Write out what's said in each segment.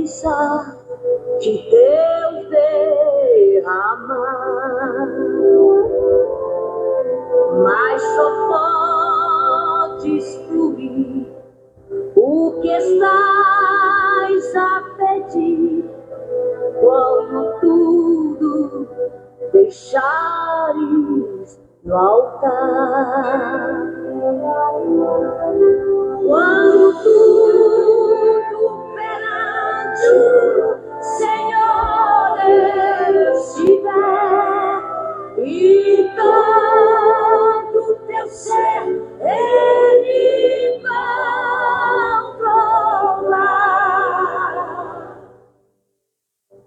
justiça de Deus derramar, mas só podes fluir o que estás a pedir quando tudo deixares no altar. Quando tudo perante o Senhor estiver e todo teu ser Ele controlar,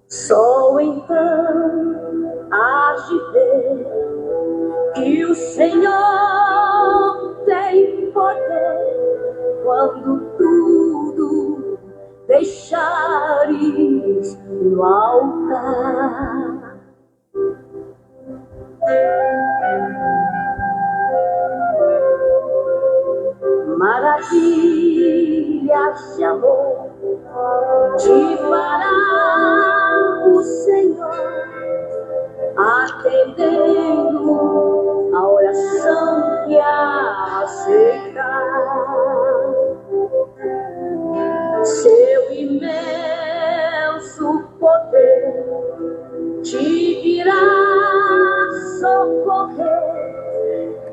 só então hás de ver que o Senhor tem poder quando tudo deixares no altar. Maravilhas de amor te fará o Senhor, atendendo a oração que aceitar. Seu imenso poder te virá socorrer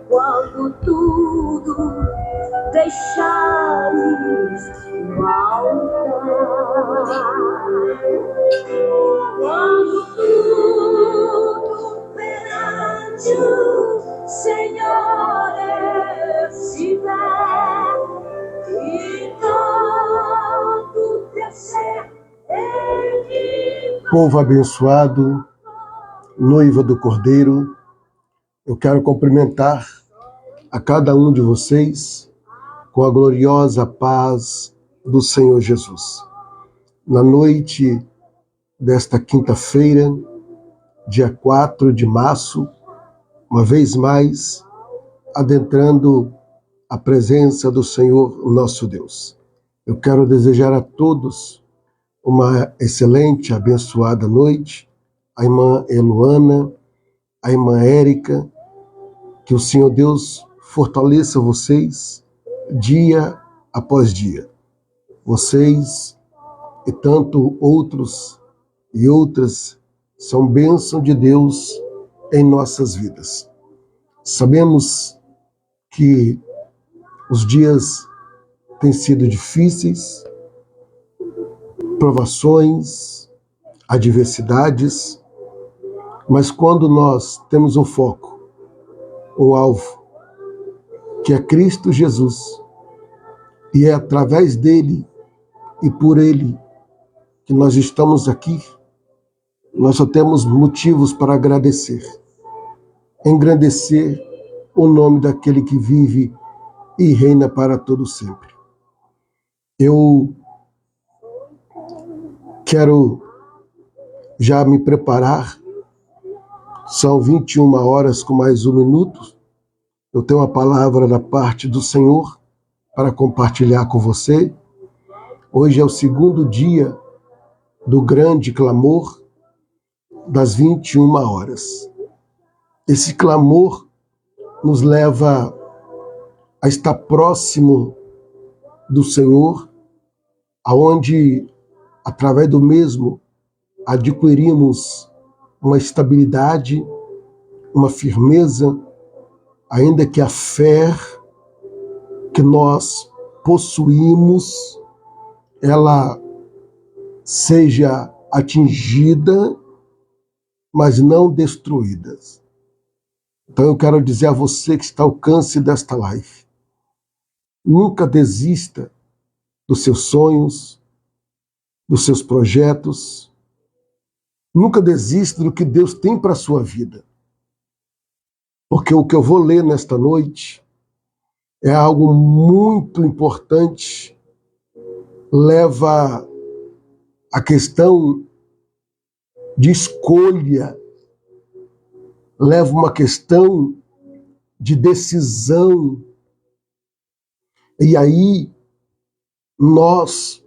quando tudo deixares no altar. Quando tudo perante o Senhor estiver e todo teu ser Ele. Povo abençoado, noiva do Cordeiro, eu quero cumprimentar a cada um de vocês com a gloriosa paz do Senhor Jesus. Na noite desta quinta-feira, dia 4 de março, uma vez mais, adentrando a presença do Senhor, nosso Deus. Eu quero desejar a todos uma excelente, abençoada noite, a irmã Eluana, a irmã Érica, que o Senhor Deus fortaleça vocês dia após dia. Vocês e tanto outros e outras são bênção de Deus em nossas vidas. Sabemos que os dias têm sido difíceis, provações, adversidades, mas quando nós temos um foco, um alvo, que é Cristo Jesus, e é através dele e por ele que nós estamos aqui, nós só temos motivos para agradecer, engrandecer o nome daquele que vive e reina para todo sempre. Eu quero já me preparar, são 21 horas com mais 1 minuto, eu tenho uma palavra da parte do Senhor para compartilhar com você. Hoje é o segundo dia do grande clamor das 21 horas. Esse clamor nos leva a estar próximo do Senhor, aonde, através do mesmo, adquirimos uma estabilidade, uma firmeza, ainda que a fé que nós possuímos, ela seja atingida, mas não destruída. Então eu quero dizer a você que está ao alcance desta live, nunca desista dos seus sonhos, dos seus projetos, nunca desista do que Deus tem para a sua vida. Porque o que eu vou ler nesta noite é algo muito importante, leva a questão de escolha, leva uma questão de decisão. E aí nós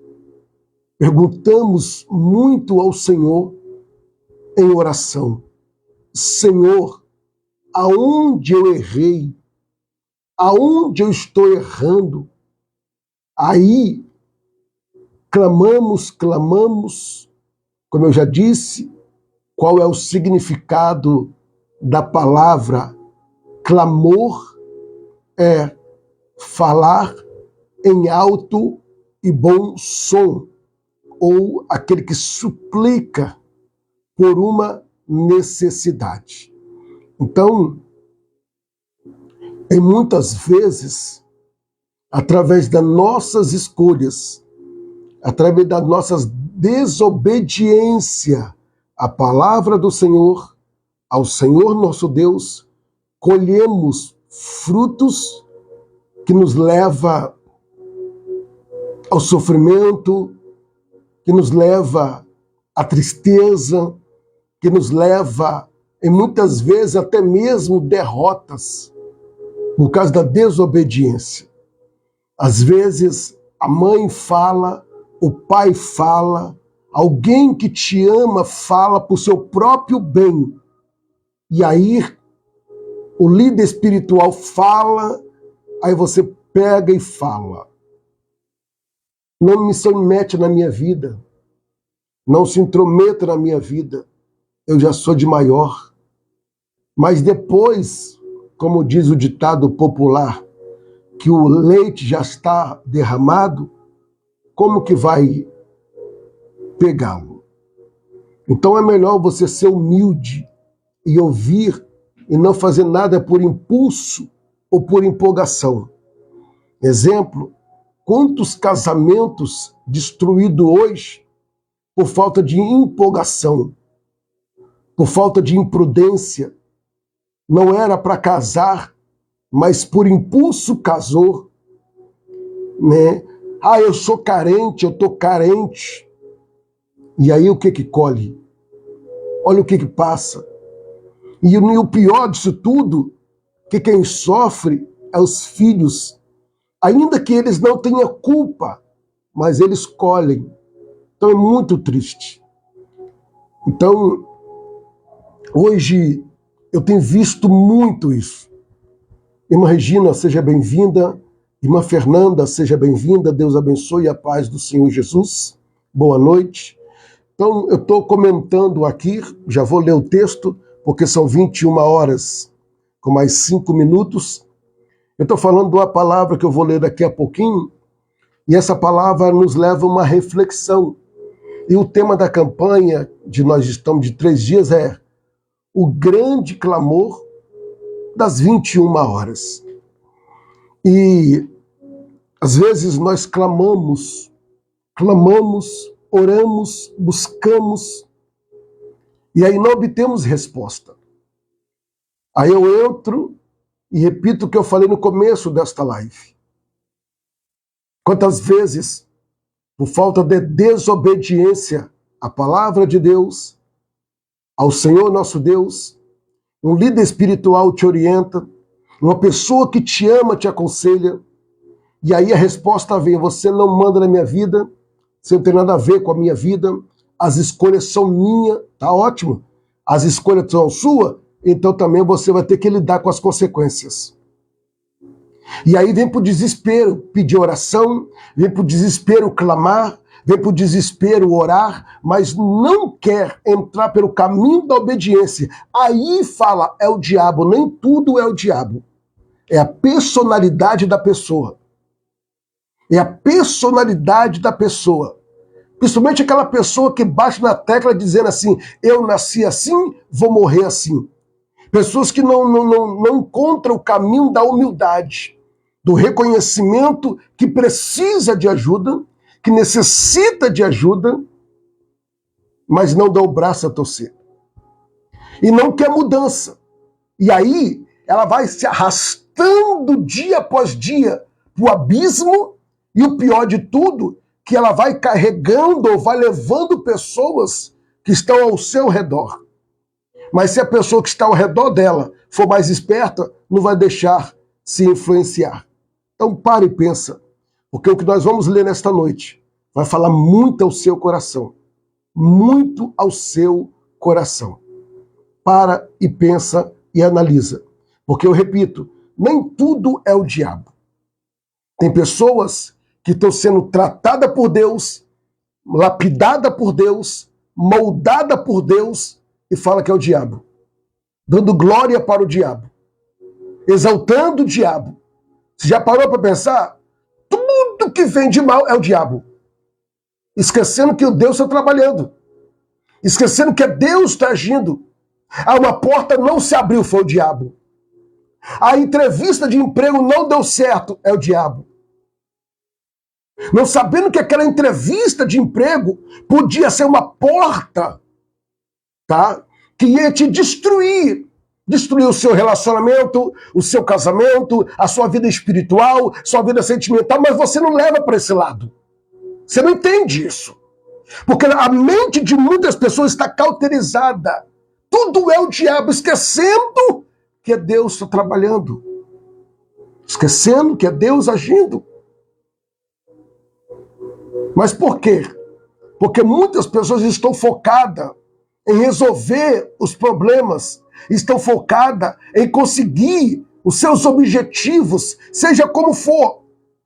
perguntamos muito ao Senhor em oração: Senhor, aonde eu errei? Aonde eu estou errando? Aí clamamos, como eu já disse, qual é o significado da palavra clamor? É falar em alto e bom som, ou aquele que suplica por uma necessidade. Então, em muitas vezes, através das nossas escolhas, através das nossas desobediência à palavra do Senhor, ao Senhor nosso Deus, colhemos frutos que nos leva ao sofrimento, que nos leva à tristeza, que nos leva, e muitas vezes, até mesmo derrotas, por causa da desobediência. Às vezes, a mãe fala, o pai fala, alguém que te ama fala por seu próprio bem. E aí, o líder espiritual fala, aí você pega e fala: não se mete na minha vida, não se intrometa na minha vida, eu já sou de maior. Mas depois, como diz o ditado popular, que o leite já está derramado, como que vai pegá-lo? Então é melhor você ser humilde e ouvir e não fazer nada por impulso ou por empolgação. Exemplo, quantos casamentos destruídos hoje por falta de empolgação, por falta de imprudência. Não era para casar, mas por impulso casou, né? Ah, eu sou carente, eu tô carente. E aí o que colhe? Olha o que passa. E o pior disso tudo, que quem sofre é os filhos, ainda que eles não tenham culpa, mas eles colhem. Então é muito triste. Então, hoje eu tenho visto muito isso. Irmã Regina, seja bem-vinda. Irmã Fernanda, seja bem-vinda. Deus abençoe a paz do Senhor Jesus. Boa noite. Então, eu estou comentando aqui, já vou ler o texto, porque são 21 horas com mais 5 minutos. Eu estou falando de uma palavra que eu vou ler daqui a pouquinho, e essa palavra nos leva a uma reflexão. E o tema da campanha, nós estamos de 3 dias, é o grande clamor das 21 horas. E às vezes nós clamamos, oramos, buscamos, e aí não obtemos resposta. Aí eu entro e repito o que eu falei no começo desta live. Quantas vezes, por falta de desobediência à palavra de Deus, ao Senhor nosso Deus, um líder espiritual te orienta, uma pessoa que te ama te aconselha, e aí a resposta vem: você não manda na minha vida, você não tem nada a ver com a minha vida, as escolhas são minhas, tá ótimo, as escolhas são suas, então também você vai ter que lidar com as consequências. E aí vem pro desespero pedir oração, vem pro desespero clamar, vem pro desespero orar, mas não quer entrar pelo caminho da obediência. Aí fala, é o diabo. Nem tudo é o diabo. É a personalidade da pessoa. É a personalidade da pessoa. Principalmente aquela pessoa que bate na tecla dizendo assim: eu nasci assim, vou morrer assim. Pessoas que não encontram o caminho da humildade, do reconhecimento que precisa de ajuda, que necessita de ajuda, mas não dá o braço a torcer. E não quer mudança. E aí ela vai se arrastando dia após dia para o abismo, e o pior de tudo, que ela vai carregando ou vai levando pessoas que estão ao seu redor. Mas se a pessoa que está ao redor dela for mais esperta, não vai deixar se influenciar. Então pare e pensa, porque o que nós vamos ler nesta noite vai falar muito ao seu coração. Muito ao seu coração. Para e pensa e analisa. Porque eu repito, nem tudo é o diabo. Tem pessoas que estão sendo tratadas por Deus, lapidada por Deus, moldada por Deus e fala que é o diabo. Dando glória para o diabo. Exaltando o diabo. Você já parou para pensar? Tudo que vem de mal é o diabo. Esquecendo que o Deus está trabalhando. Esquecendo que é Deus está agindo. Uma porta não se abriu, foi o diabo. A entrevista de emprego não deu certo, é o diabo. Não sabendo que aquela entrevista de emprego podia ser uma porta, tá? Que ia te destruir. Destruir o seu relacionamento, o seu casamento, a sua vida espiritual, sua vida sentimental, mas você não leva para esse lado. Você não entende isso. Porque a mente de muitas pessoas está cauterizada. Tudo é o diabo, esquecendo que é Deus está trabalhando. Esquecendo que é Deus agindo. Mas por quê? Porque muitas pessoas estão focadas em resolver os problemas, estão focadas em conseguir os seus objetivos, seja como for,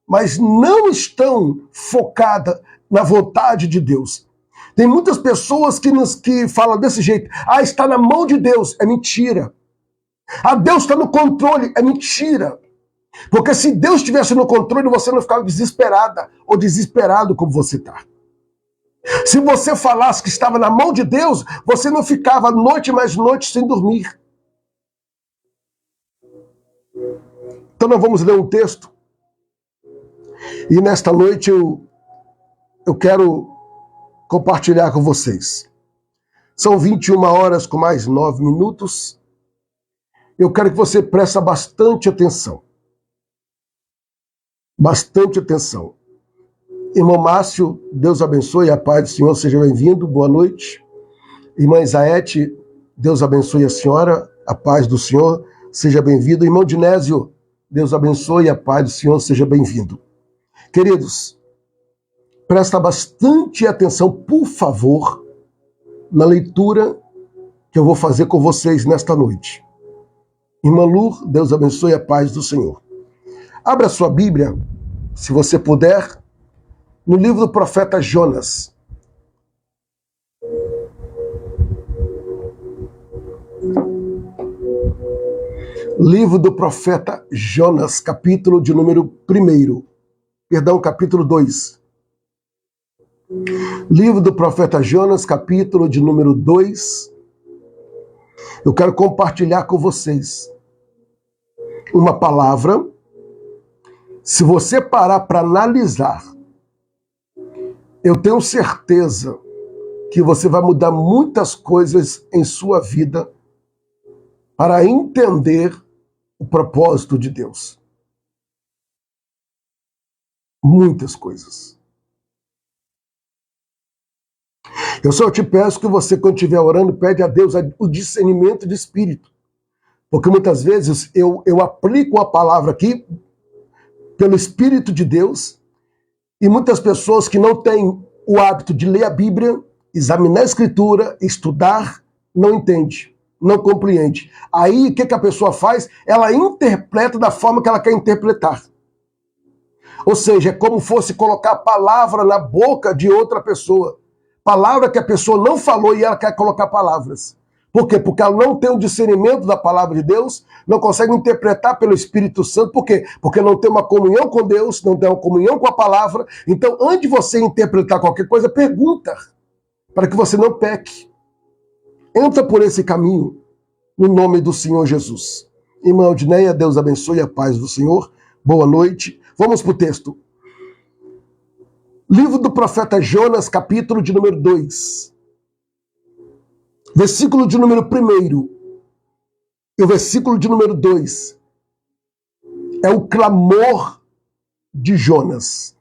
mas não estão focadas na vontade de Deus. Tem muitas pessoas que falam desse jeito, está na mão de Deus, é mentira. Deus está no controle, é mentira. Porque se Deus estivesse no controle, você não ficava desesperada ou desesperado como você está. Se você falasse que estava na mão de Deus, você não ficava noite mais noite sem dormir. Então nós vamos ler um texto. E nesta noite eu quero compartilhar com vocês. São 21 horas com mais 9 minutos. Eu quero que você preste bastante atenção. Bastante atenção. Irmão Márcio, Deus abençoe, a paz do Senhor, seja bem-vindo, boa noite. Irmã Isaete, Deus abençoe a senhora, a paz do Senhor, seja bem-vindo. Irmão Dinésio, Deus abençoe, a paz do Senhor, seja bem-vindo. Queridos, presta bastante atenção, por favor, na leitura que eu vou fazer com vocês nesta noite. Irmã Lu, Deus abençoe, a paz do Senhor. Abra sua Bíblia, se você puder, no livro do profeta Jonas. Livro do profeta Jonas, capítulo de número 1. Capítulo 2. Livro do profeta Jonas, capítulo de número 2. Eu quero compartilhar com vocês uma palavra. Se você parar para analisar, eu tenho certeza que você vai mudar muitas coisas em sua vida para entender o propósito de Deus. Muitas coisas. Eu só te peço que você, quando estiver orando, pede a Deus o discernimento de espírito. Porque muitas vezes eu aplico a palavra aqui pelo Espírito de Deus, e muitas pessoas que não têm o hábito de ler a Bíblia, examinar a Escritura, estudar, não entende, não compreende. Aí o que a pessoa faz? Ela interpreta da forma que ela quer interpretar. Ou seja, é como fosse colocar a palavra na boca de outra pessoa. Palavra que a pessoa não falou e ela quer colocar palavras. Por quê? Porque ela não tem o discernimento da palavra de Deus, não consegue interpretar pelo Espírito Santo. Por quê? Porque não tem uma comunhão com Deus, não tem uma comunhão com a palavra. Então, antes de você interpretar qualquer coisa, pergunta, para que você não peque. Entra por esse caminho, no nome do Senhor Jesus. Irmã Aldineia, Deus abençoe, a paz do Senhor. Boa noite. Vamos para o texto. Livro do profeta Jonas, capítulo de número 2. Versículo de número 1 e o versículo de número 2 é o clamor de Jonas.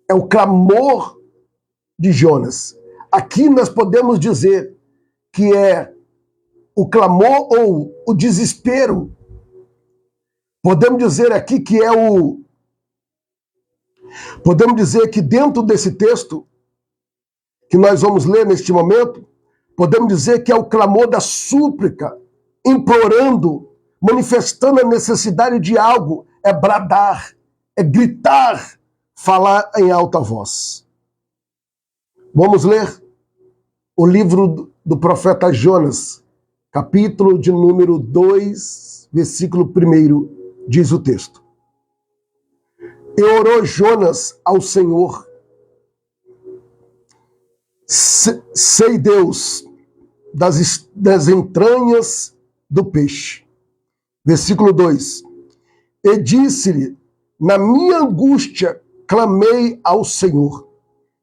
É o clamor de Jonas. Aqui nós podemos dizer que é o clamor ou o desespero. Podemos dizer aqui que é Podemos dizer que dentro desse texto que nós vamos ler neste momento, podemos dizer que é o clamor da súplica, implorando, manifestando a necessidade de algo, é bradar, é gritar, falar em alta voz. Vamos ler o livro do profeta Jonas, capítulo de número 2, versículo 1, diz o texto. E orou Jonas ao Senhor: sei Deus das entranhas do peixe. Versículo 2. E disse-lhe: na minha angústia clamei ao Senhor,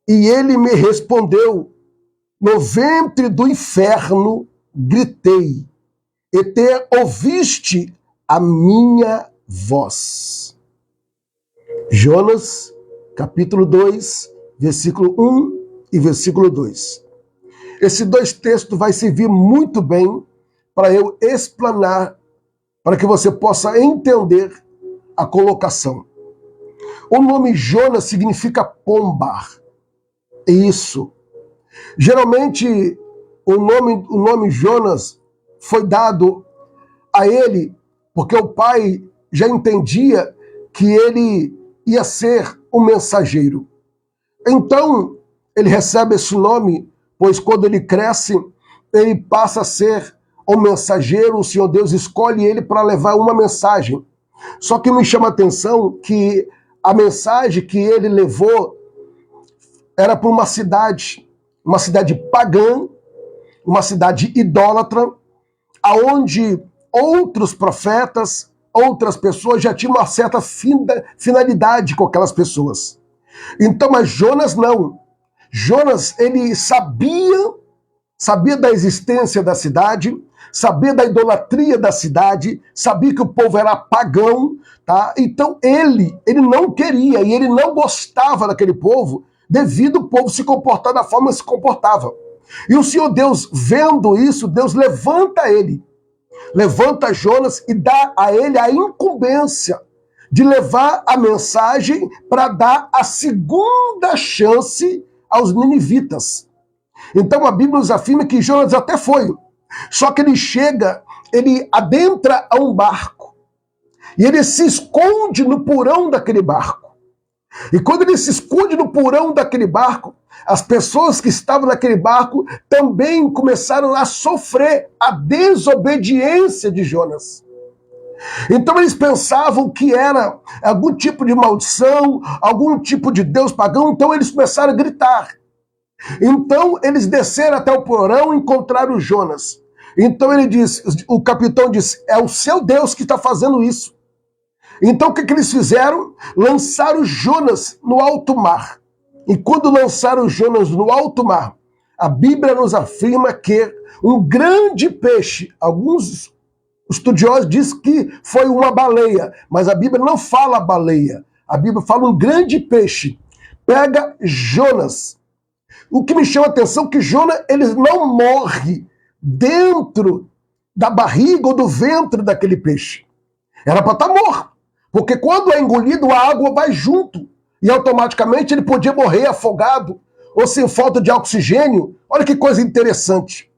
e ele me respondeu. No ventre do inferno gritei, e te ouviste a minha voz. Jonas, capítulo 2, versículo 1 e versículo 2. Esses dois textos vai servir muito bem para eu explanar, para que você possa entender a colocação. O nome Jonas significa pomba. Isso. Geralmente, o nome Jonas foi dado a ele porque o pai já entendia que ele ia ser um mensageiro. Então, ele recebe esse nome, pois quando ele cresce, ele passa a ser um mensageiro, o Senhor Deus escolhe ele para levar uma mensagem. Só que me chama a atenção que a mensagem que ele levou era para uma cidade pagã, uma cidade idólatra, aonde outros profetas, outras pessoas já tinham uma certa finalidade com aquelas pessoas. Então, mas Jonas não. Jonas, ele sabia da existência da cidade, sabia da idolatria da cidade, sabia que o povo era pagão, tá? Então ele não queria e ele não gostava daquele povo, devido ao povo se comportar da forma que se comportava. E o Senhor Deus, vendo isso, Deus levanta Jonas e dá a ele a incumbência de levar a mensagem para dar a segunda chance aos ninivitas. Então a Bíblia nos afirma que Jonas até foi, só que ele adentra a um barco, e ele se esconde no porão daquele barco. E quando ele se esconde no porão daquele barco, as pessoas que estavam naquele barco também começaram a sofrer a desobediência de Jonas. Então eles pensavam que era algum tipo de maldição, algum tipo de Deus pagão, então eles começaram a gritar. Então eles desceram até o porão e encontraram Jonas. Então o capitão disse, é o seu Deus que está fazendo isso. Então o que eles fizeram? Lançaram Jonas no alto mar. E quando lançaram Jonas no alto mar, a Bíblia nos afirma que um grande peixe, alguns estudiosos dizem que foi uma baleia, mas a Bíblia não fala baleia, a Bíblia fala um grande peixe, pega Jonas. O que me chama a atenção é que Jonas ele não morre dentro da barriga ou do ventre daquele peixe. Era para estar morto. Porque quando é engolido, a água vai junto. E automaticamente ele podia morrer afogado ou sem falta de oxigênio. Olha que coisa interessante.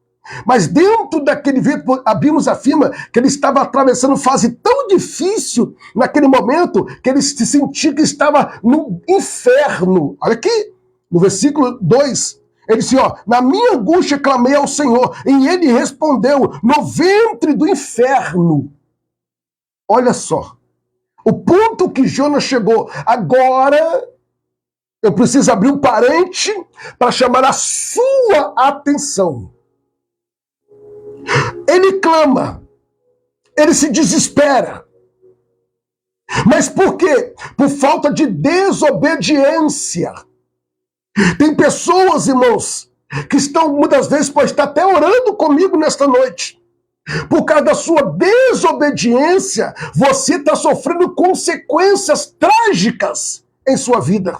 Mas dentro daquele vento, a Bíblia nos afirma que ele estava atravessando fase tão difícil naquele momento que ele se sentia que estava no inferno. Olha aqui, no versículo 2. Ele disse, na minha angústia clamei ao Senhor, e ele respondeu, no ventre do inferno. Olha só. O ponto que Jonas chegou. Agora, eu preciso abrir um parente para chamar a sua atenção. Ele clama, ele se desespera. Mas por quê? Por falta de desobediência. Tem pessoas, irmãos, que estão, muitas vezes, pode estar até orando comigo nesta noite. Por causa da sua desobediência, você está sofrendo consequências trágicas em sua vida.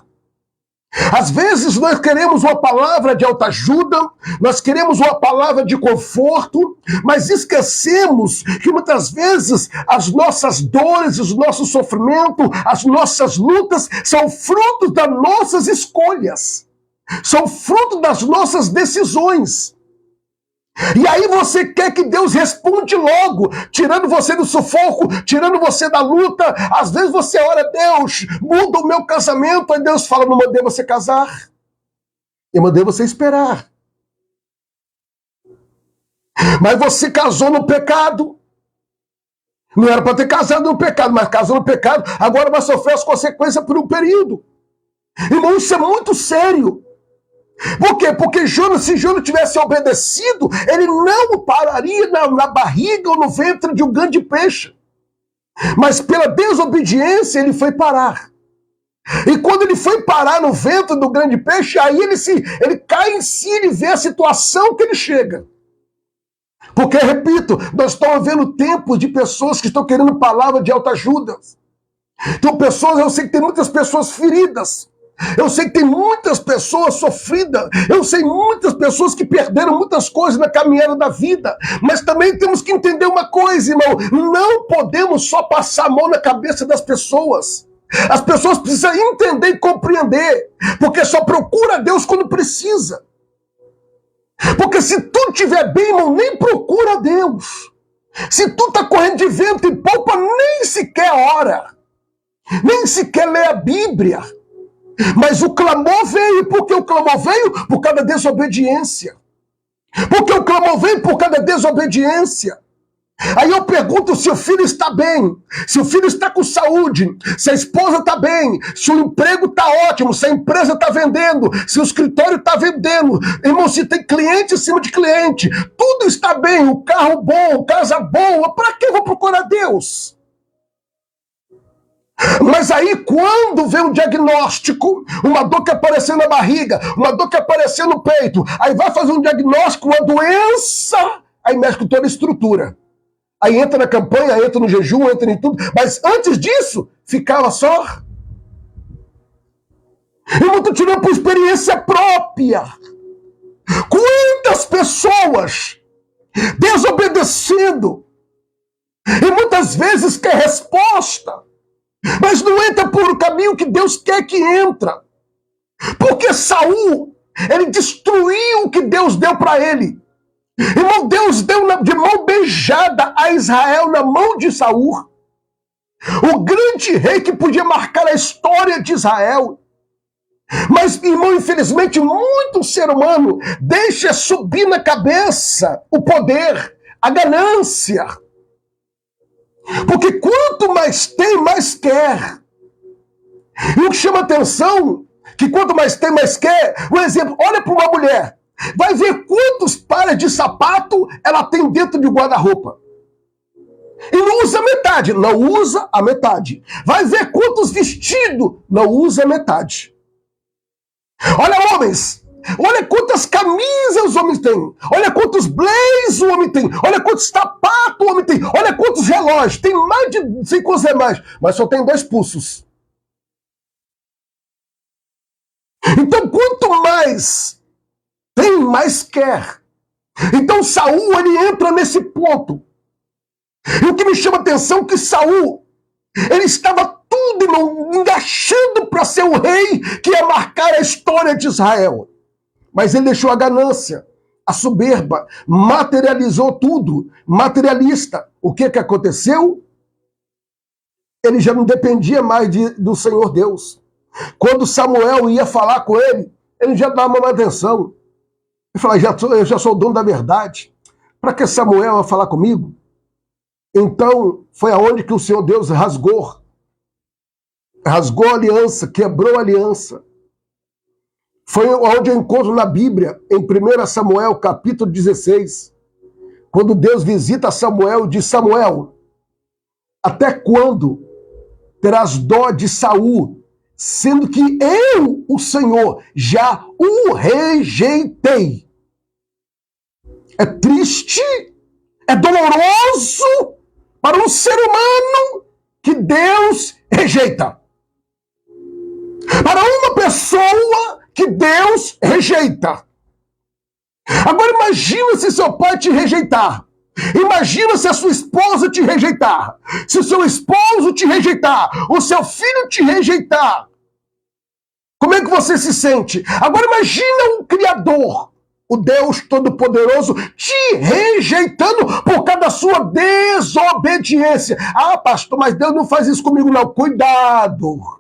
Às vezes nós queremos uma palavra de autoajuda, nós queremos uma palavra de conforto, mas esquecemos que muitas vezes as nossas dores, os nossos sofrimentos, as nossas lutas são fruto das nossas escolhas, são fruto das nossas decisões. E aí você quer que Deus responda logo, tirando você do sufoco, tirando você da luta. Às vezes você ora, Deus, muda o meu casamento. Aí Deus fala, não mandei você casar. Eu mandei você esperar. Mas você casou no pecado. Não era para ter casado no pecado, mas casou no pecado, agora vai sofrer as consequências por um período. Irmão, isso é muito sério. Por quê? Porque Jonas, se Jonas tivesse obedecido, ele não pararia na barriga ou no ventre de um grande peixe. Mas pela desobediência ele foi parar. E quando ele foi parar no ventre do grande peixe, aí ele cai em si, ele vê a situação que ele chega. Porque, repito, nós estamos vendo tempos de pessoas que estão querendo palavra de autoajuda. Então, eu sei que tem muitas pessoas feridas. Eu sei que tem muitas pessoas sofridas, eu sei muitas pessoas que perderam muitas coisas na caminhada da vida, mas também temos que entender uma coisa, irmão, não podemos só passar a mão na cabeça das pessoas. As pessoas precisam entender e compreender, porque só procura Deus quando precisa. Porque se tu estiver bem, irmão, nem procura Deus. Se tu está correndo de vento e popa, nem sequer ora, nem sequer lê a Bíblia. Mas o clamor veio. Por que o clamor veio? Por causa da desobediência. Porque o clamor veio por causa da desobediência. Aí eu pergunto se o filho está bem, se o filho está com saúde, se a esposa está bem, se o emprego está ótimo, se a empresa está vendendo, se o escritório está vendendo, irmão, se tem cliente em cima de cliente, tudo está bem, o carro bom, casa boa, para que eu vou procurar Deus? Mas aí quando vem um diagnóstico, uma dor que apareceu na barriga, uma dor que apareceu no peito, aí vai fazer um diagnóstico, uma doença, aí mexe com toda a estrutura. Aí entra na campanha, entra no jejum, entra em tudo, mas antes disso, ficava só. Eu estou tirando por experiência própria. Quantas pessoas desobedecendo, e muitas vezes quer resposta, mas não entra por um caminho que Deus quer que entra. Porque Saul, ele destruiu o que Deus deu para ele. Irmão, Deus deu de mão beijada a Israel na mão de Saul. O grande rei que podia marcar a história de Israel. Mas, irmão, infelizmente, muito ser humano deixa subir na cabeça o poder, a ganância. Porque quanto mais tem, mais quer. E o que chama atenção, que quanto mais tem, mais quer. Um exemplo, olha para uma mulher. Vai ver quantos pares de sapato ela tem dentro de guarda-roupa. E não usa metade. Não usa a metade. Vai ver quantos vestidos. Não usa a metade. Olha, homens. Olha quantas camisas os homens têm. Olha quantos blazers o homem tem. Olha quantos sapatos o homem tem. Olha quantos relógios. Tem mais de 5 mais. Mas só tem 2 pulsos. Então, quanto mais tem, mais quer. Então, Saul, ele entra nesse ponto. E o que me chama a atenção é que Saul, ele estava tudo, irmão, engaixando para ser o rei que ia marcar a história de Israel. Mas ele deixou a ganância, a soberba, materializou tudo, materialista. O que aconteceu? Ele já não dependia mais do Senhor Deus. Quando Samuel ia falar com ele, ele já dava uma atenção. Ele falava, eu já sou o dono da verdade. Para que Samuel ia falar comigo? Então, foi aonde que o Senhor Deus rasgou a aliança, quebrou a aliança. Foi onde eu encontro na Bíblia, em 1 Samuel, capítulo 16, quando Deus visita Samuel e diz, Samuel, até quando terás dó de Saul, sendo que eu, o Senhor, já o rejeitei? É triste, é doloroso para um ser humano que Deus rejeita. Para uma pessoa que Deus rejeita. Agora imagina se seu pai te rejeitar. Imagina se a sua esposa te rejeitar. Se o seu esposo te rejeitar. O seu filho te rejeitar. Como é que você se sente? Agora imagina um Criador, o Deus Todo-Poderoso, te rejeitando por causa da sua desobediência. Ah, pastor, mas Deus não faz isso comigo não. Cuidado.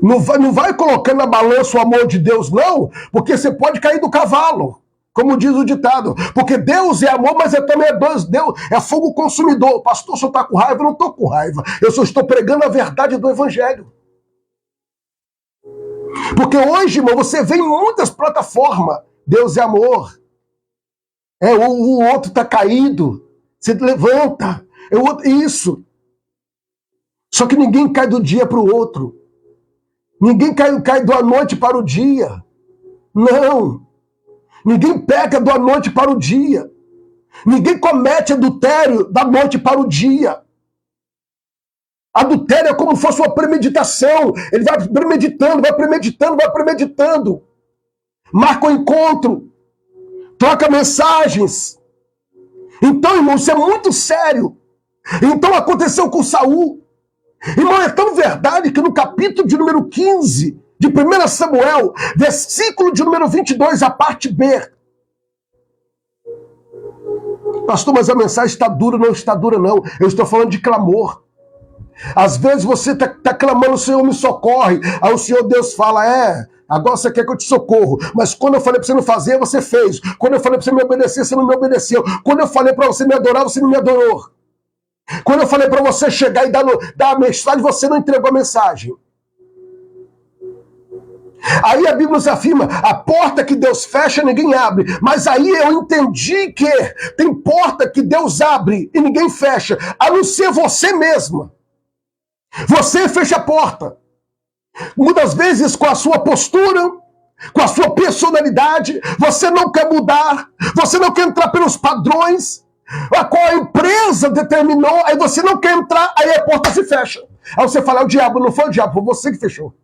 Não vai colocando na balança o amor de Deus, não, porque você pode cair do cavalo, como diz o ditado. Porque Deus é amor, mas também é Deus é fogo consumidor. Pastor, o senhor está com raiva? Eu não estou com raiva. Eu só estou pregando a verdade do Evangelho. Porque hoje, irmão, você vê em muitas plataformas, Deus é amor. O outro está caído. Você levanta. Isso. Só que ninguém cai do dia para o outro. Ninguém cai da noite para o dia. Não. Ninguém peca da noite para o dia. Ninguém comete adultério da noite para o dia. Adultério é como se fosse uma premeditação. Ele vai premeditando, vai premeditando, vai premeditando. Marca o encontro. Troca mensagens. Então, irmão, isso é muito sério. Então aconteceu com Saul. Irmão, é tão verdade que no capítulo de número 15 de 1 Samuel, versículo de número 22, a parte B. Pastor, mas a mensagem está dura, não está dura não. Eu estou falando de clamor. Às vezes você está clamando, o Senhor me socorre. Aí o Senhor Deus fala, agora você quer que eu te socorro. Mas quando eu falei para você não fazer, você fez. Quando eu falei para você me obedecer, você não me obedeceu. Quando eu falei para você me adorar, você não me adorou. Quando eu falei para você chegar e dar a mensagem, você não entregou a mensagem. Aí a Bíblia nos afirma, a porta que Deus fecha, ninguém abre. Mas aí eu entendi que tem porta que Deus abre e ninguém fecha, a não ser você mesma. Você fecha a porta. Muitas vezes com a sua postura, com a sua personalidade, você não quer mudar, você não quer entrar pelos padrões a qual a empresa determinou, aí você não quer entrar, aí a porta se fecha. Aí você fala, o diabo, não foi o diabo, foi você que fechou.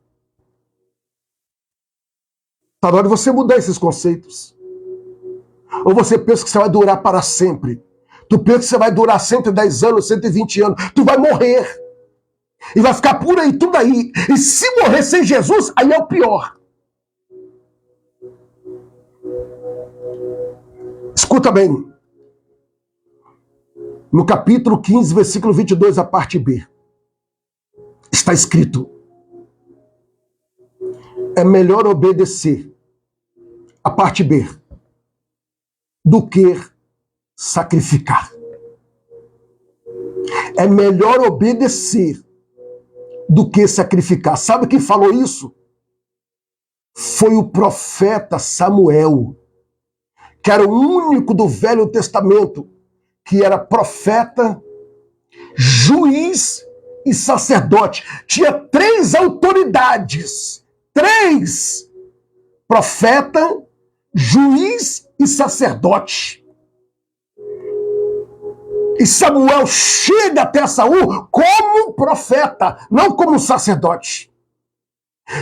Está na hora de você mudar esses conceitos. Ou você pensa que você vai durar para sempre. Tu pensa que você vai durar 110 anos, 120 anos. Tu vai morrer. E vai ficar por aí, tudo aí. E se morrer sem Jesus, aí é o pior. Escuta bem. No capítulo 15, versículo 22, a parte B. Está escrito. É melhor obedecer. A parte B. Do que sacrificar. É melhor obedecer do que sacrificar. Sabe quem falou isso? Foi o profeta Samuel, que era o único do Velho Testamento que era profeta, juiz e sacerdote. Tinha 3 autoridades. 3. Profeta, juiz e sacerdote. E Samuel chega até Saul como profeta, não como sacerdote.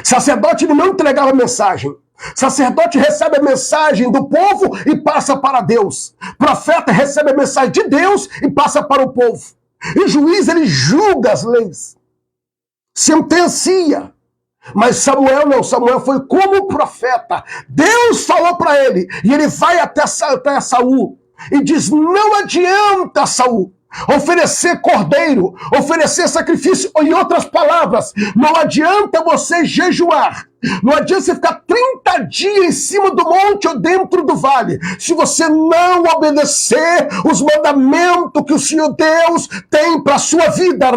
Sacerdote ele não entregava mensagem. Sacerdote recebe a mensagem do povo e passa para Deus. Profeta recebe a mensagem de Deus e passa para o povo. E juiz ele julga as leis. Sentencia. Mas Samuel não, Samuel foi como profeta. Deus falou para ele, e ele vai até Saul e diz, não adianta, Saul, oferecer cordeiro, oferecer sacrifício, ou em outras palavras, não adianta você jejuar, não adianta você ficar 30 dias em cima do monte ou dentro do vale, se você não obedecer os mandamentos que o Senhor Deus tem para a sua vida.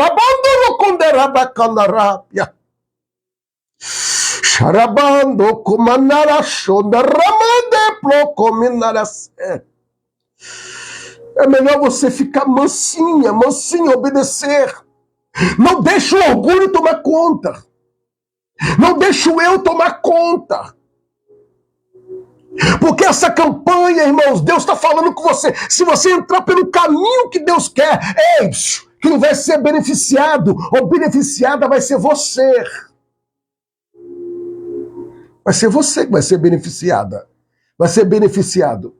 Charabando kumanara shonda ramande plocominarase. É melhor você ficar mansinha, obedecer. Não deixe o orgulho tomar conta. Não deixe o eu tomar conta. Porque essa campanha, irmãos, Deus está falando com você. Se você entrar pelo caminho que Deus quer, quem vai ser beneficiado ou beneficiada vai ser você. Vai ser você que vai ser beneficiada. Vai ser beneficiado.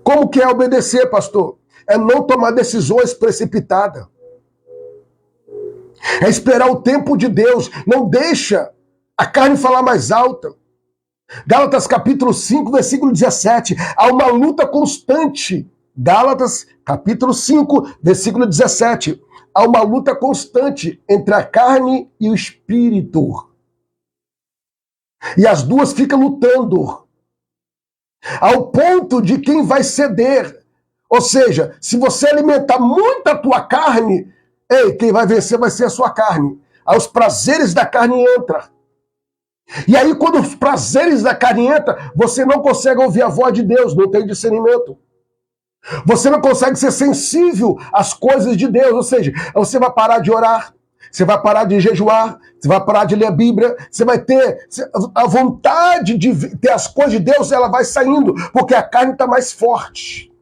Como que é obedecer, pastor? É não tomar decisões precipitadas. É esperar o tempo de Deus. Não deixa a carne falar mais alta. Gálatas capítulo 5, versículo 17. Há uma luta constante. Gálatas capítulo 5, versículo 17. Há uma luta constante entre a carne e o espírito. E as duas ficam lutando. Ao ponto de quem vai ceder. Ou seja, se você alimentar muito a tua carne, quem vai vencer vai ser a sua carne. Aí os prazeres da carne entram. E aí quando os prazeres da carne entram, você não consegue ouvir a voz de Deus, não tem discernimento. Você não consegue ser sensível às coisas de Deus. Ou seja, você vai parar de orar, você vai parar de jejuar, você vai parar de ler a Bíblia, você vai ter a vontade de ter as coisas de Deus, ela vai saindo, porque a carne está mais forte.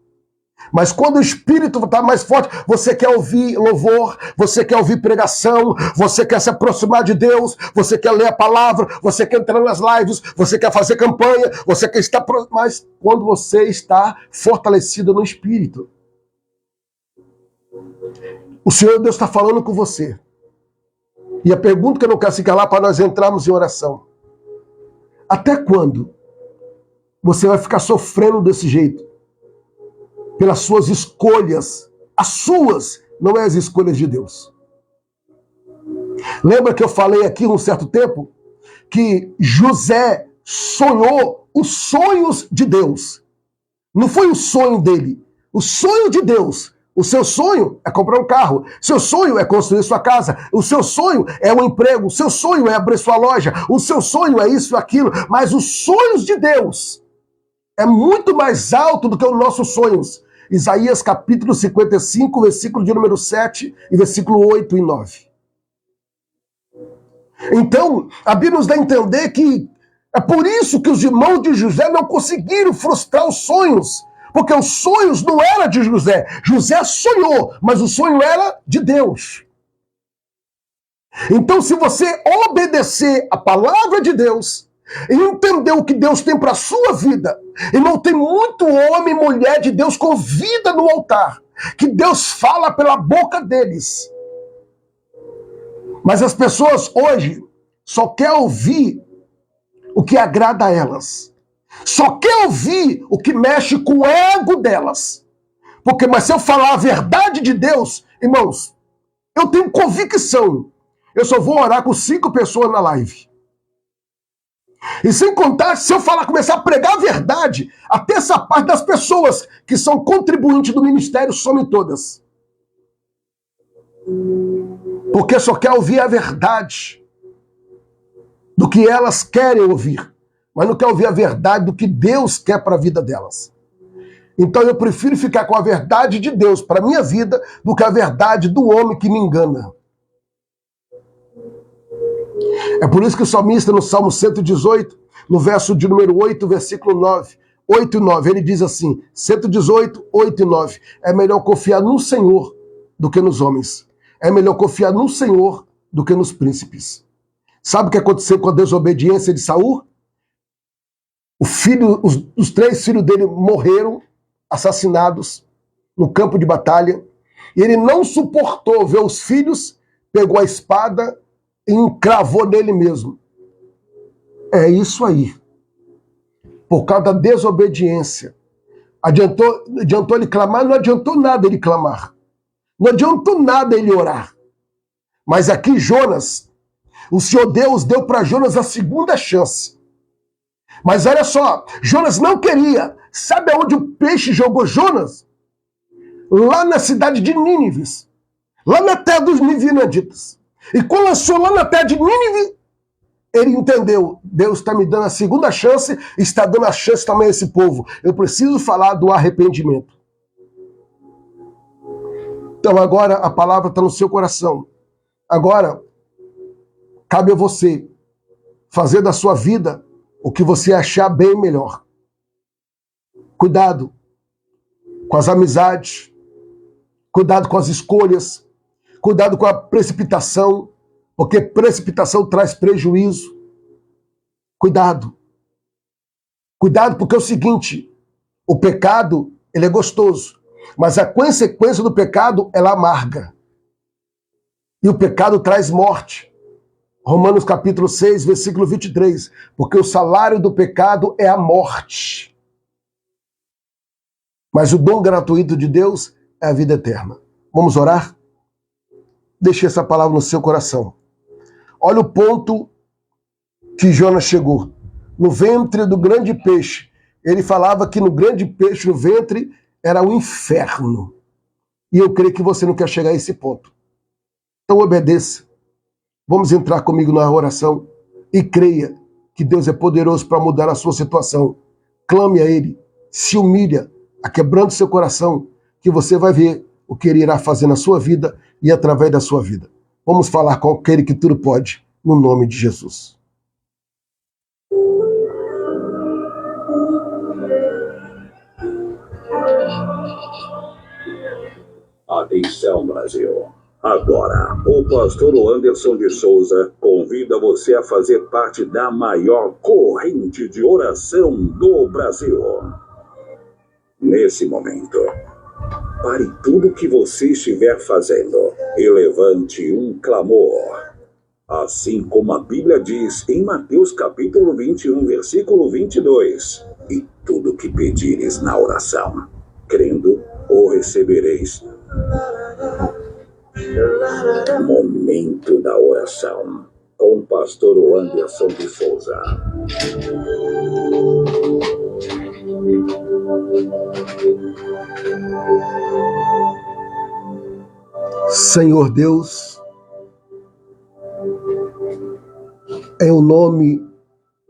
Mas quando o espírito está mais forte, você quer ouvir louvor, você quer ouvir pregação, você quer se aproximar de Deus, você quer ler a palavra, você quer entrar nas lives, você quer fazer campanha, você quer estar... Mas quando você está fortalecido no espírito, o Senhor Deus está falando com você. E a pergunta que eu não quero se calar para nós entrarmos em oração. Até quando você vai ficar sofrendo desse jeito? Pelas suas escolhas. As suas, não é as escolhas de Deus. Lembra que eu falei aqui um certo tempo que José sonhou os sonhos de Deus. Não foi o sonho dele. O sonho de Deus. O seu sonho é comprar um carro. O seu sonho é construir sua casa. O seu sonho é um emprego. O seu sonho é abrir sua loja. O seu sonho é isso e aquilo. Mas os sonhos de Deus é muito mais alto do que os nossos sonhos. Isaías capítulo 55, versículo de número 7 e versículo 8 e 9. Então, a Bíblia nos dá a entender que é por isso que os irmãos de José não conseguiram frustrar os sonhos. Porque os sonhos não eram de José. José sonhou, mas o sonho era de Deus. Então, se você obedecer a palavra de Deus e entender o que Deus tem para a sua vida, e não tem muito homem e mulher de Deus com vida no altar, que Deus fala pela boca deles. Mas as pessoas hoje só querem ouvir o que agrada a elas. Só quer ouvir o que mexe com o ego delas. Mas se eu falar a verdade de Deus, irmãos, eu tenho convicção. Eu só vou orar com 5 pessoas na live. E sem contar, se eu começar a pregar a verdade, até essa parte das pessoas que são contribuintes do ministério somem todas. Porque só quer ouvir a verdade do que elas querem ouvir, mas não quer ouvir a verdade do que Deus quer para a vida delas. Então eu prefiro ficar com a verdade de Deus para a minha vida do que a verdade do homem que me engana. É por isso que o salmista, no Salmo 118, no verso de número 8, versículo 9, 8 e 9, ele diz assim, 118, 8 e 9, é melhor confiar no Senhor do que nos homens. É melhor confiar no Senhor do que nos príncipes. Sabe o que aconteceu com a desobediência de Saul? Os 3 filhos dele morreram, assassinados, no campo de batalha, e ele não suportou ver os filhos, pegou a espada e encravou nele mesmo. É isso aí. Por causa da desobediência. Adiantou ele clamar? Não adiantou nada ele clamar. Não adiantou nada ele orar. Mas aqui Jonas, o Senhor Deus deu para Jonas a segunda chance. Mas olha só, Jonas não queria. Sabe aonde o peixe jogou Jonas? Lá na cidade de Nínive. Lá na terra dos ninivitas. E quando lançou lá na terra de Nínive, ele entendeu, Deus está me dando a segunda chance, está dando a chance também a esse povo. Eu preciso falar do arrependimento. Então agora a palavra está no seu coração. Agora, cabe a você fazer da sua vida o que você achar bem melhor. Cuidado com as amizades, cuidado com as escolhas, cuidado com a precipitação, Porque precipitação traz prejuízo. Cuidado. Cuidado, porque é o seguinte, o pecado, ele é gostoso, mas a consequência do pecado, ela amarga. E o pecado traz morte. Romanos capítulo 6, versículo 23. Porque o salário do pecado é a morte. Mas o dom gratuito de Deus é a vida eterna. Vamos orar? Deixe essa palavra no seu coração. Olha o ponto que Jonas chegou. No ventre do grande peixe. Ele falava que no grande peixe, no ventre, era o inferno. E eu creio que você não quer chegar a esse ponto. Então obedeça. Vamos entrar comigo na oração e creia que Deus é poderoso para mudar a sua situação. Clame a Ele, se humilha, aquebrando seu coração, que você vai ver o que Ele irá fazer na sua vida e através da sua vida. Vamos falar com aquele que tudo pode, no nome de Jesus. Atenção, Brasil. Agora, o pastor Anderson de Souza convida você a fazer parte da maior corrente de oração do Brasil. Nesse momento, pare tudo o que você estiver fazendo e levante um clamor. Assim como a Bíblia diz em Mateus capítulo 21, versículo 22. E tudo que pedires na oração, crendo, o recebereis. Momento da oração com o pastor Anderson de Souza. Senhor Deus, em o nome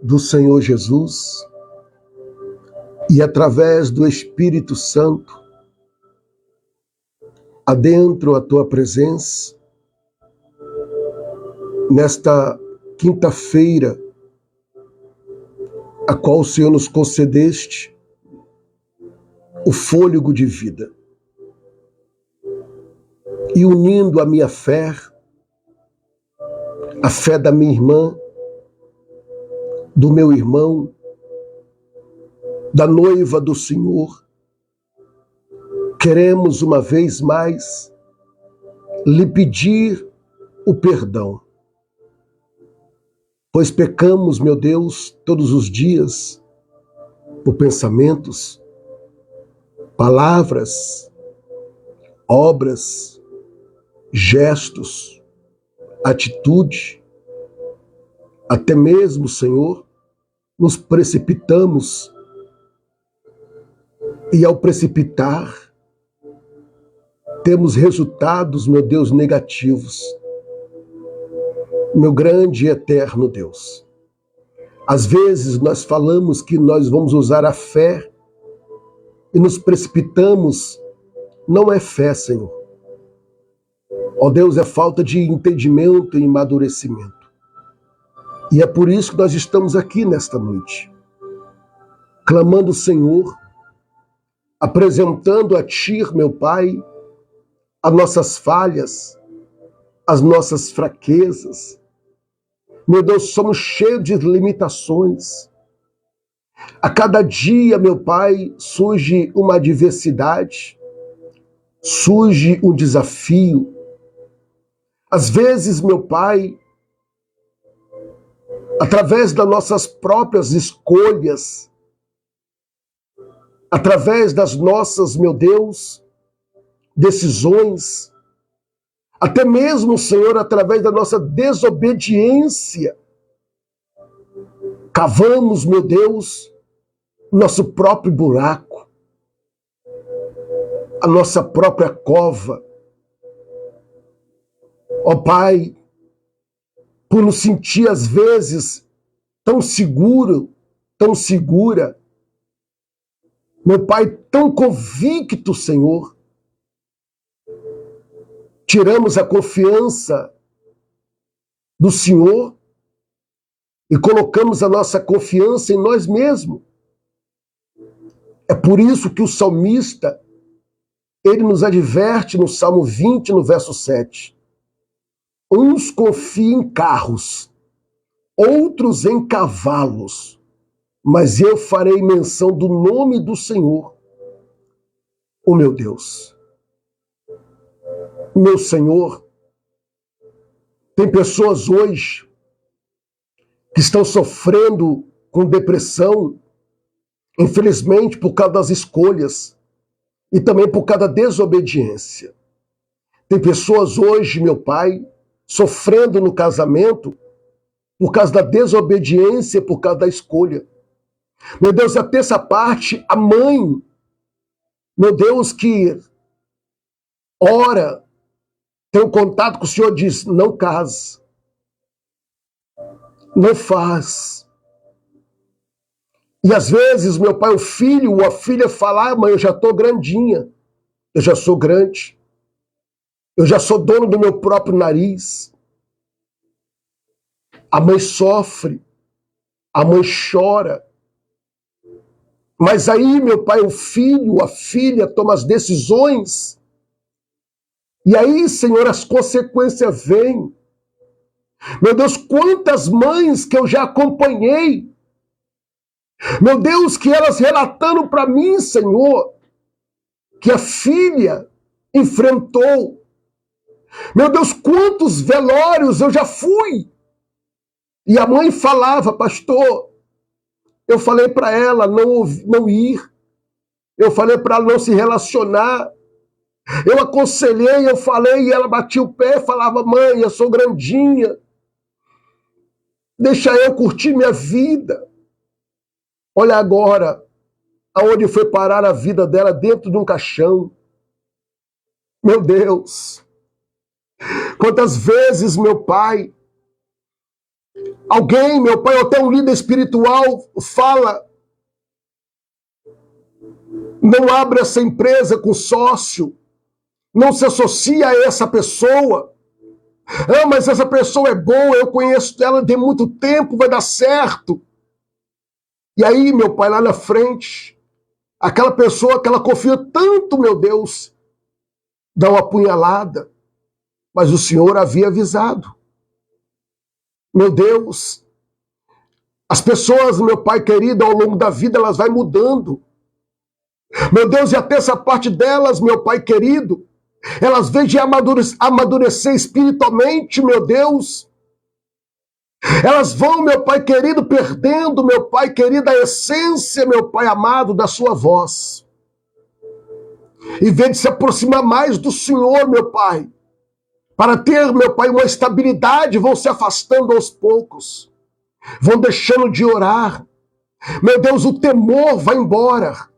do Senhor Jesus e através do Espírito Santo, adentro a tua presença, nesta quinta-feira, a qual o Senhor nos concedeste o fôlego de vida. E unindo a minha fé, a fé da minha irmã, do meu irmão, da noiva do Senhor, queremos uma vez mais lhe pedir o perdão. Pois pecamos, meu Deus, todos os dias, por pensamentos, palavras, obras, gestos, atitude, até mesmo, Senhor, nos precipitamos e ao precipitar, temos resultados, meu Deus, negativos. Meu grande e eterno Deus. Às vezes nós falamos que nós vamos usar a fé e nos precipitamos. Não é fé, Senhor. Ó Deus, é falta de entendimento e amadurecimento. E é por isso que nós estamos aqui nesta noite, clamando, Senhor, apresentando a Ti, meu Pai, as nossas falhas, as nossas fraquezas. Meu Deus, somos cheios de limitações. A cada dia, meu Pai, surge uma adversidade, surge um desafio. Às vezes, meu Pai, através das nossas próprias escolhas, através das nossas, meu Deus, decisões, até mesmo, Senhor, através da nossa desobediência, cavamos, meu Deus, nosso próprio buraco, a nossa própria cova. Ó Pai, por nos sentir às vezes tão seguro, tão segura, meu Pai, tão convicto, Senhor, tiramos a confiança do Senhor e colocamos a nossa confiança em nós mesmos. É por isso que o salmista, ele nos adverte no Salmo 20, no verso 7. uns confiam em carros, outros em cavalos, mas eu farei menção do nome do Senhor, o meu Deus. Meu Senhor, tem pessoas hoje que estão sofrendo com depressão, infelizmente por causa das escolhas e também por causa da desobediência. Tem pessoas hoje, meu Pai, sofrendo no casamento por causa da desobediência, por causa da escolha. Meu Deus, até essa parte, a mãe, meu Deus, que ora, tem um contato com o Senhor, diz, não case, não faz. E às vezes, meu pai, o filho ou a filha fala, mãe, eu já estou grandinha, eu já sou grande, eu já sou dono do meu próprio nariz. A mãe sofre, a mãe chora. Mas aí, meu pai, o filho, a filha toma as decisões. E aí, Senhor, as consequências vêm. Meu Deus, quantas mães que eu já acompanhei. Meu Deus, que elas relatando para mim, Senhor, que a filha enfrentou. Meu Deus, quantos velórios eu já fui. E a mãe falava, pastor, eu falei para ela não ir. Eu falei para ela não se relacionar. Eu aconselhei, eu falei, e ela batia o pé e falava, mãe, eu sou grandinha. Deixa eu curtir minha vida. Olha agora, aonde foi parar a vida dela, dentro de um caixão. Meu Deus. Quantas vezes, meu pai, alguém, meu pai, ou até um líder espiritual fala, não abre essa empresa com sócio, não se associa a essa pessoa. Ah, mas essa pessoa é boa, eu conheço ela de muito tempo, vai dar certo. E aí, meu pai, lá na frente, aquela pessoa que ela confia tanto, meu Deus, dá uma apunhalada. Mas o Senhor havia avisado. Meu Deus, as pessoas, meu pai querido, ao longo da vida, elas vão mudando. Meu Deus, e até essa parte delas, meu pai querido, elas vêm de amadurecer espiritualmente, meu Deus. Elas vão, meu pai querido, perdendo, meu pai querido, a essência, meu pai amado, da sua voz. Em vez de se aproximar mais do Senhor, meu pai, para ter, meu pai, uma estabilidade, vão se afastando aos poucos. Vão deixando de orar. Meu Deus, o temor vai embora.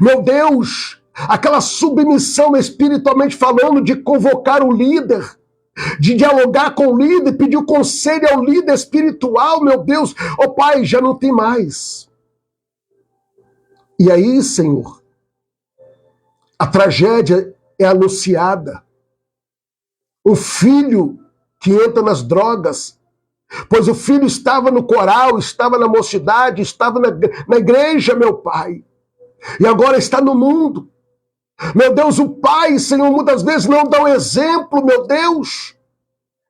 Meu Deus, aquela submissão espiritualmente falando de convocar o líder, de dialogar com o líder, pedir o conselho ao líder espiritual, meu Deus, ó Pai, já não tem mais. E aí, Senhor, a tragédia é anunciada. O filho que entra nas drogas, pois o filho estava no coral, estava na mocidade, estava na igreja, meu Pai, e agora está no mundo. Meu Deus, o pai, Senhor, muitas vezes não dá um exemplo, meu Deus.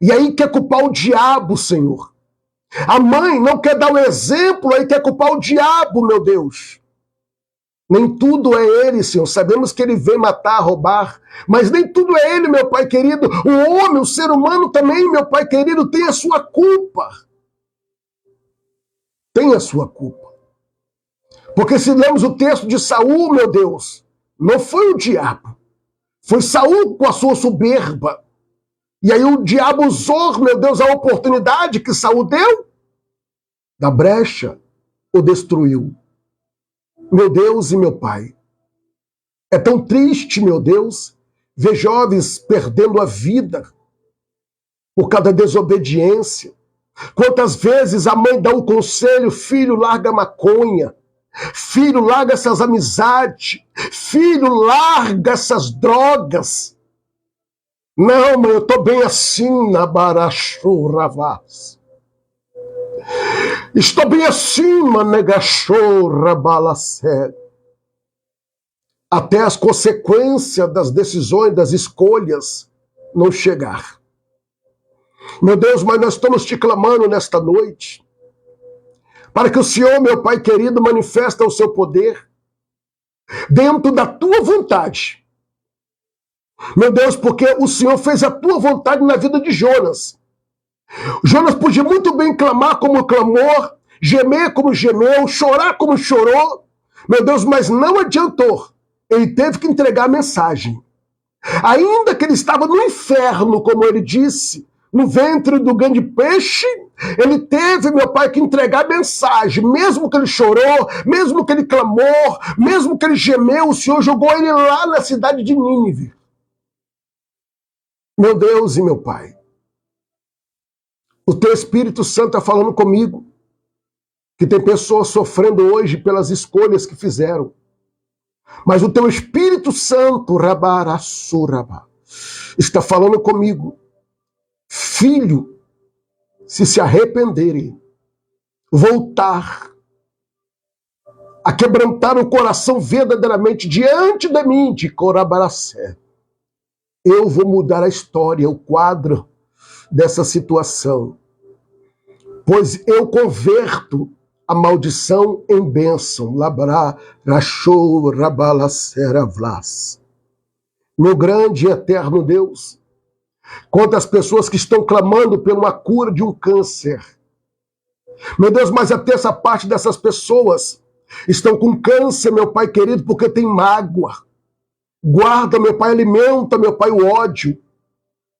E aí quer culpar o diabo, Senhor. A mãe não quer dar um exemplo, aí quer culpar o diabo, meu Deus. Nem tudo é ele, Senhor. Sabemos que ele vem matar, roubar, mas nem tudo é ele, meu Pai querido. O homem, o ser humano também, meu Pai querido, tem a sua culpa. Tem a sua culpa. Porque se lemos o texto de Saul, meu Deus, não foi o diabo. Foi Saul com a sua soberba. E aí o diabo usou, meu Deus, a oportunidade que Saul deu da brecha, o destruiu. Meu Deus e meu Pai, é tão triste, meu Deus, ver jovens perdendo a vida por causa da desobediência. Quantas vezes a mãe dá um conselho, filho, larga a maconha, filho, larga essas amizades, filho, larga essas drogas. Não, mãe, eu estou bem assim, na Barachurravas. Estou bem assim, manegachorra balacé. Até as consequências das decisões, das escolhas, não chegar. Meu Deus, mas nós estamos te clamando nesta noite, para que o Senhor, meu Pai querido, manifeste o seu poder dentro da tua vontade. Meu Deus, porque o Senhor fez a tua vontade na vida de Jonas. Jonas podia muito bem clamar como clamou, gemer como gemeu, chorar como chorou. Meu Deus, mas não adiantou. Ele teve que entregar a mensagem. Ainda que ele estava no inferno, como ele disse, no ventre do grande peixe, ele teve, meu Pai, que entregar a mensagem. Mesmo que ele chorou, mesmo que ele clamou, mesmo que ele gemeu, o Senhor jogou ele lá na cidade de Nínive. Meu Deus e meu Pai, o teu Espírito Santo está falando comigo que tem pessoas sofrendo hoje pelas escolhas que fizeram. Mas o teu Espírito Santo, Rabarassuraba, está falando comigo. Filho, se arrependerem, voltar a quebrantar o coração verdadeiramente diante de mim, de Corabaracé, eu vou mudar a história, o quadro dessa situação. Pois eu converto a maldição em bênção. Labra, rachou, rabalacera, vlas. Meu grande e eterno Deus, quantas pessoas que estão clamando por uma cura de um câncer. Meu Deus, mas até essa parte dessas pessoas estão com câncer, meu Pai querido, porque tem mágoa. Guarda, meu Pai, alimenta, meu Pai, o ódio.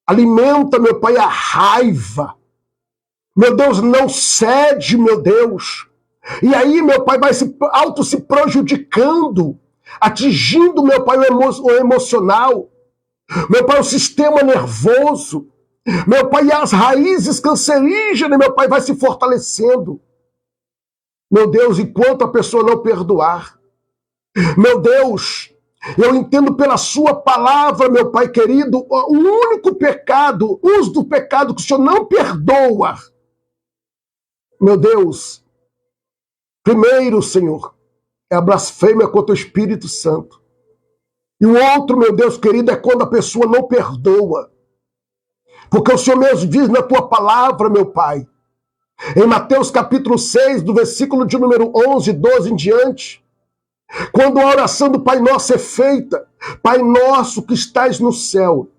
Alimenta, meu Pai, a raiva. Meu Deus, não cede, meu Deus. E aí, meu Pai, vai se prejudicando, atingindo, meu Pai, o emocional. Meu Pai, o sistema nervoso. Meu Pai, as raízes cancerígenas, meu Pai, vai se fortalecendo. Meu Deus, enquanto a pessoa não perdoar. Meu Deus, eu entendo pela sua palavra, meu Pai querido, o único pecado, uso do pecado que o Senhor não perdoa. Meu Deus, primeiro, Senhor, é a blasfêmia contra o Espírito Santo. E o outro, meu Deus querido, é quando a pessoa não perdoa. Porque o Senhor mesmo diz na tua palavra, meu Pai, em Mateus capítulo 6, do versículo de número 11, 12 em diante, quando a oração do Pai Nosso é feita, Pai Nosso que estás no céu,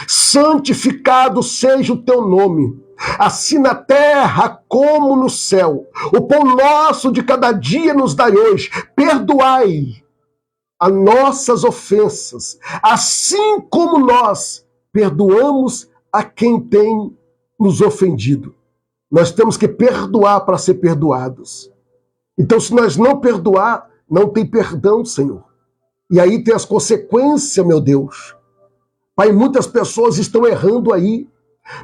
santificado seja o teu nome, assim na terra como no céu. O pão nosso de cada dia nos dai hoje. Perdoai as nossas ofensas, assim como nós perdoamos a quem tem nos ofendido. Nós temos que perdoar para ser perdoados. Então, se nós não perdoar, não tem perdão, Senhor. E aí tem as consequências, meu Deus. Pai, muitas pessoas estão errando aí.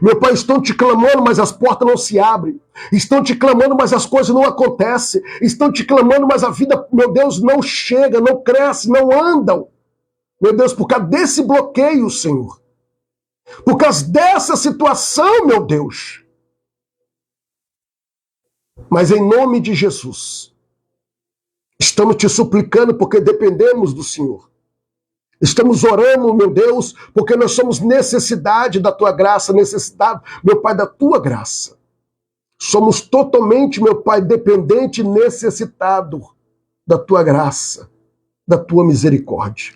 Meu Pai, estão te clamando, mas as portas não se abrem. Estão te clamando, mas as coisas não acontecem. Estão te clamando, mas a vida, meu Deus, não chega, não cresce, não andam. Meu Deus, por causa desse bloqueio, Senhor. Por causa dessa situação, meu Deus. Mas em nome de Jesus, estamos te suplicando porque dependemos do Senhor. Estamos orando, meu Deus, porque nós somos necessidade da tua graça, necessidade, meu Pai, da tua graça. Somos totalmente, meu Pai, dependente e necessitado da tua graça, da tua misericórdia.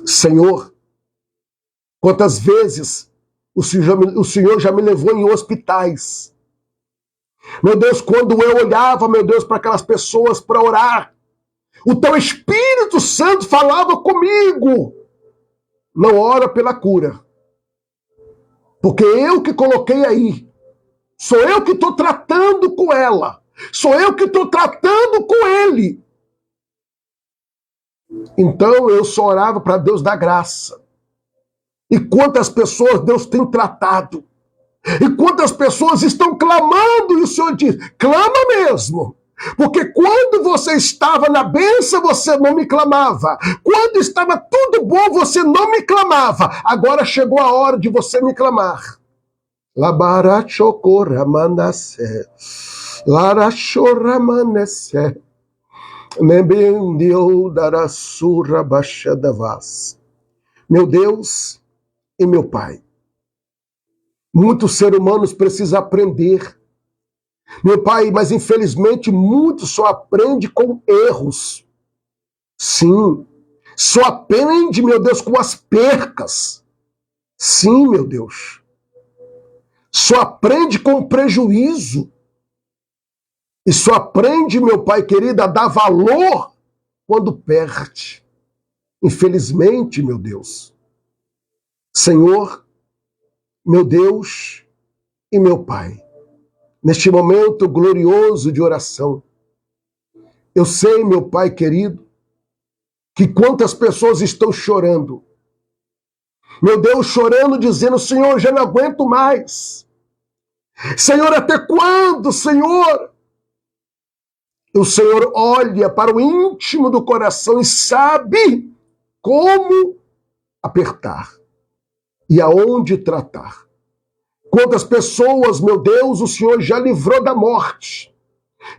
Senhor, quantas vezes o Senhor já me levou em hospitais. Meu Deus, quando eu olhava, meu Deus, para aquelas pessoas para orar, o teu Espírito Santo falava comigo. Não ora pela cura. Porque eu que coloquei aí. Sou eu que estou tratando com ela. Sou eu que estou tratando com ele. Então eu só orava para Deus dar graça. E quantas pessoas Deus tem tratado. E quantas pessoas estão clamando. E o Senhor diz, clama mesmo. Porque quando você estava na bênção, você não me clamava. Quando estava tudo bom, você não me clamava. Agora chegou a hora de você me clamar. Labarachocoramanassé. Larachoramanessé. Meu Deus e meu Pai, Muitos seres humanos precisam aprender. Meu Pai, mas infelizmente muitos só aprendem com erros. Sim, só aprende, meu Deus, com as percas. Sim, meu Deus. Só aprende com prejuízo. E só aprende, meu Pai querido, a dar valor quando perde. Infelizmente, meu Deus. Senhor, meu Deus e meu Pai, neste momento glorioso de oração, eu sei, meu Pai querido, que quantas pessoas estão chorando. Meu Deus, chorando, dizendo, Senhor, já não aguento mais. Senhor, até quando, Senhor? O Senhor olha para o íntimo do coração e sabe como apertar e aonde tratar. Quantas pessoas, meu Deus, o Senhor já livrou da morte,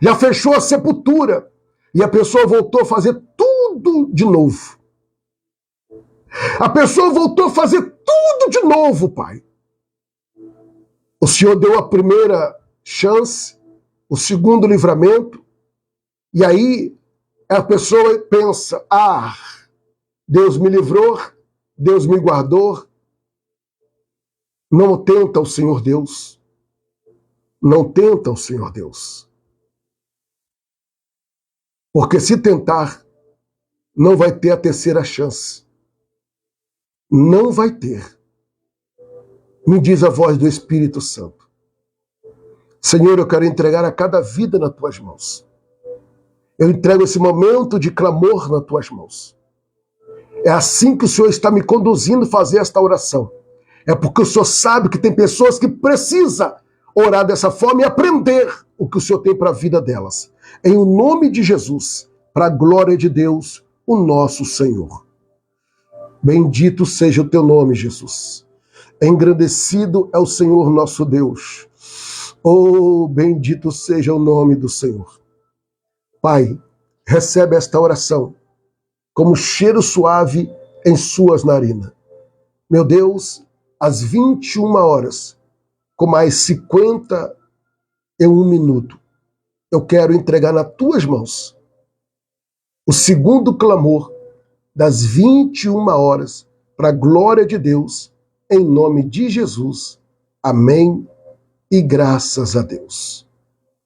já fechou a sepultura, e a pessoa voltou a fazer tudo de novo. A pessoa voltou a fazer tudo de novo, Pai. O Senhor deu a primeira chance, o segundo livramento, e aí a pessoa pensa, Deus me livrou, Deus me guardou. Não tenta o Senhor Deus. Não tenta o Senhor Deus. Porque se tentar, não vai ter a terceira chance. Não vai ter. Me diz a voz do Espírito Santo. Senhor, eu quero entregar a cada vida nas tuas mãos. Eu entrego esse momento de clamor nas tuas mãos. É assim que o Senhor está me conduzindo a fazer esta oração. É porque o Senhor sabe que tem pessoas que precisam orar dessa forma e aprender o que o Senhor tem para a vida delas. Em o nome de Jesus, para a glória de Deus, o nosso Senhor. Bendito seja o teu nome, Jesus. Engrandecido é o Senhor nosso Deus. Oh, bendito seja o nome do Senhor. Pai, recebe esta oração como cheiro suave em suas narinas. Meu Deus, às 21 horas, com mais 51 minutos, eu quero entregar nas tuas mãos o segundo clamor das 21 horas para a glória de Deus, em nome de Jesus. Amém e graças a Deus.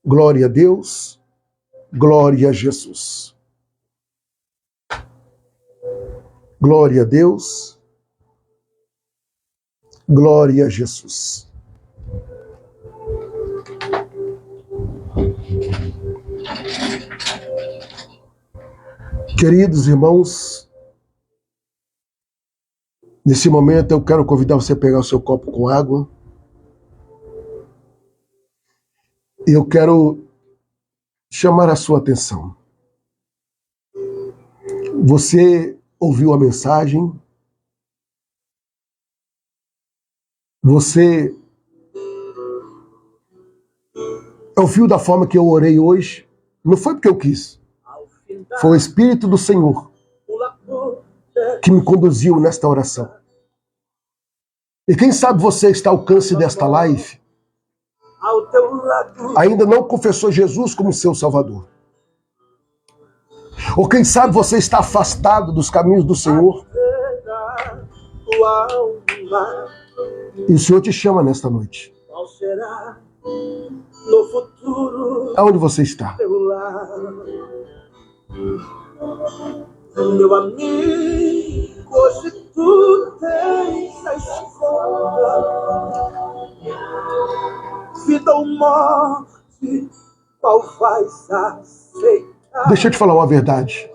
Glória a Deus, glória a Jesus. Glória a Deus, glória a Jesus. Queridos irmãos, nesse momento eu quero convidar você a pegar o seu copo com água. E eu quero chamar a sua atenção. Você ouviu a mensagem? Você ouviu da forma que eu orei hoje? Não foi porque eu quis. Foi o Espírito do Senhor que me conduziu nesta oração. E quem sabe você está ao alcance desta live, ainda não confessou Jesus como seu Salvador. Ou quem sabe você está afastado dos caminhos do Senhor. E o Senhor te chama nesta noite. Aonde você está? Meu amigo, hoje tu tens a escolha. Vida ou morte, qual vais aceitar? Deixa eu te falar uma verdade.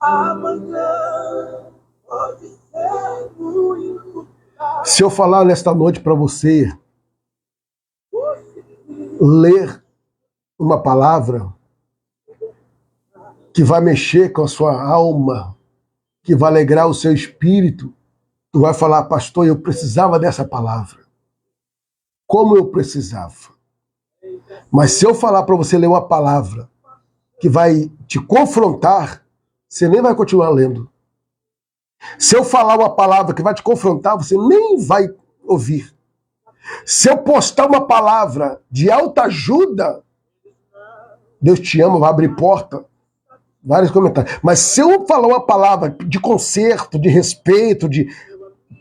Amanhã pode ser muito tarde. Se eu falar nesta noite para você ler uma palavra que vai mexer com a sua alma, que vai alegrar o seu espírito, tu vai falar, pastor, eu precisava dessa palavra. Como eu precisava. Mas se eu falar para você ler uma palavra que vai te confrontar, você nem vai continuar lendo. Se eu falar uma palavra que vai te confrontar, você nem vai ouvir. Se eu postar uma palavra de alta ajuda, Deus te ama, vai abrir porta, vários comentários. Mas se eu falar uma palavra de conserto, de respeito, de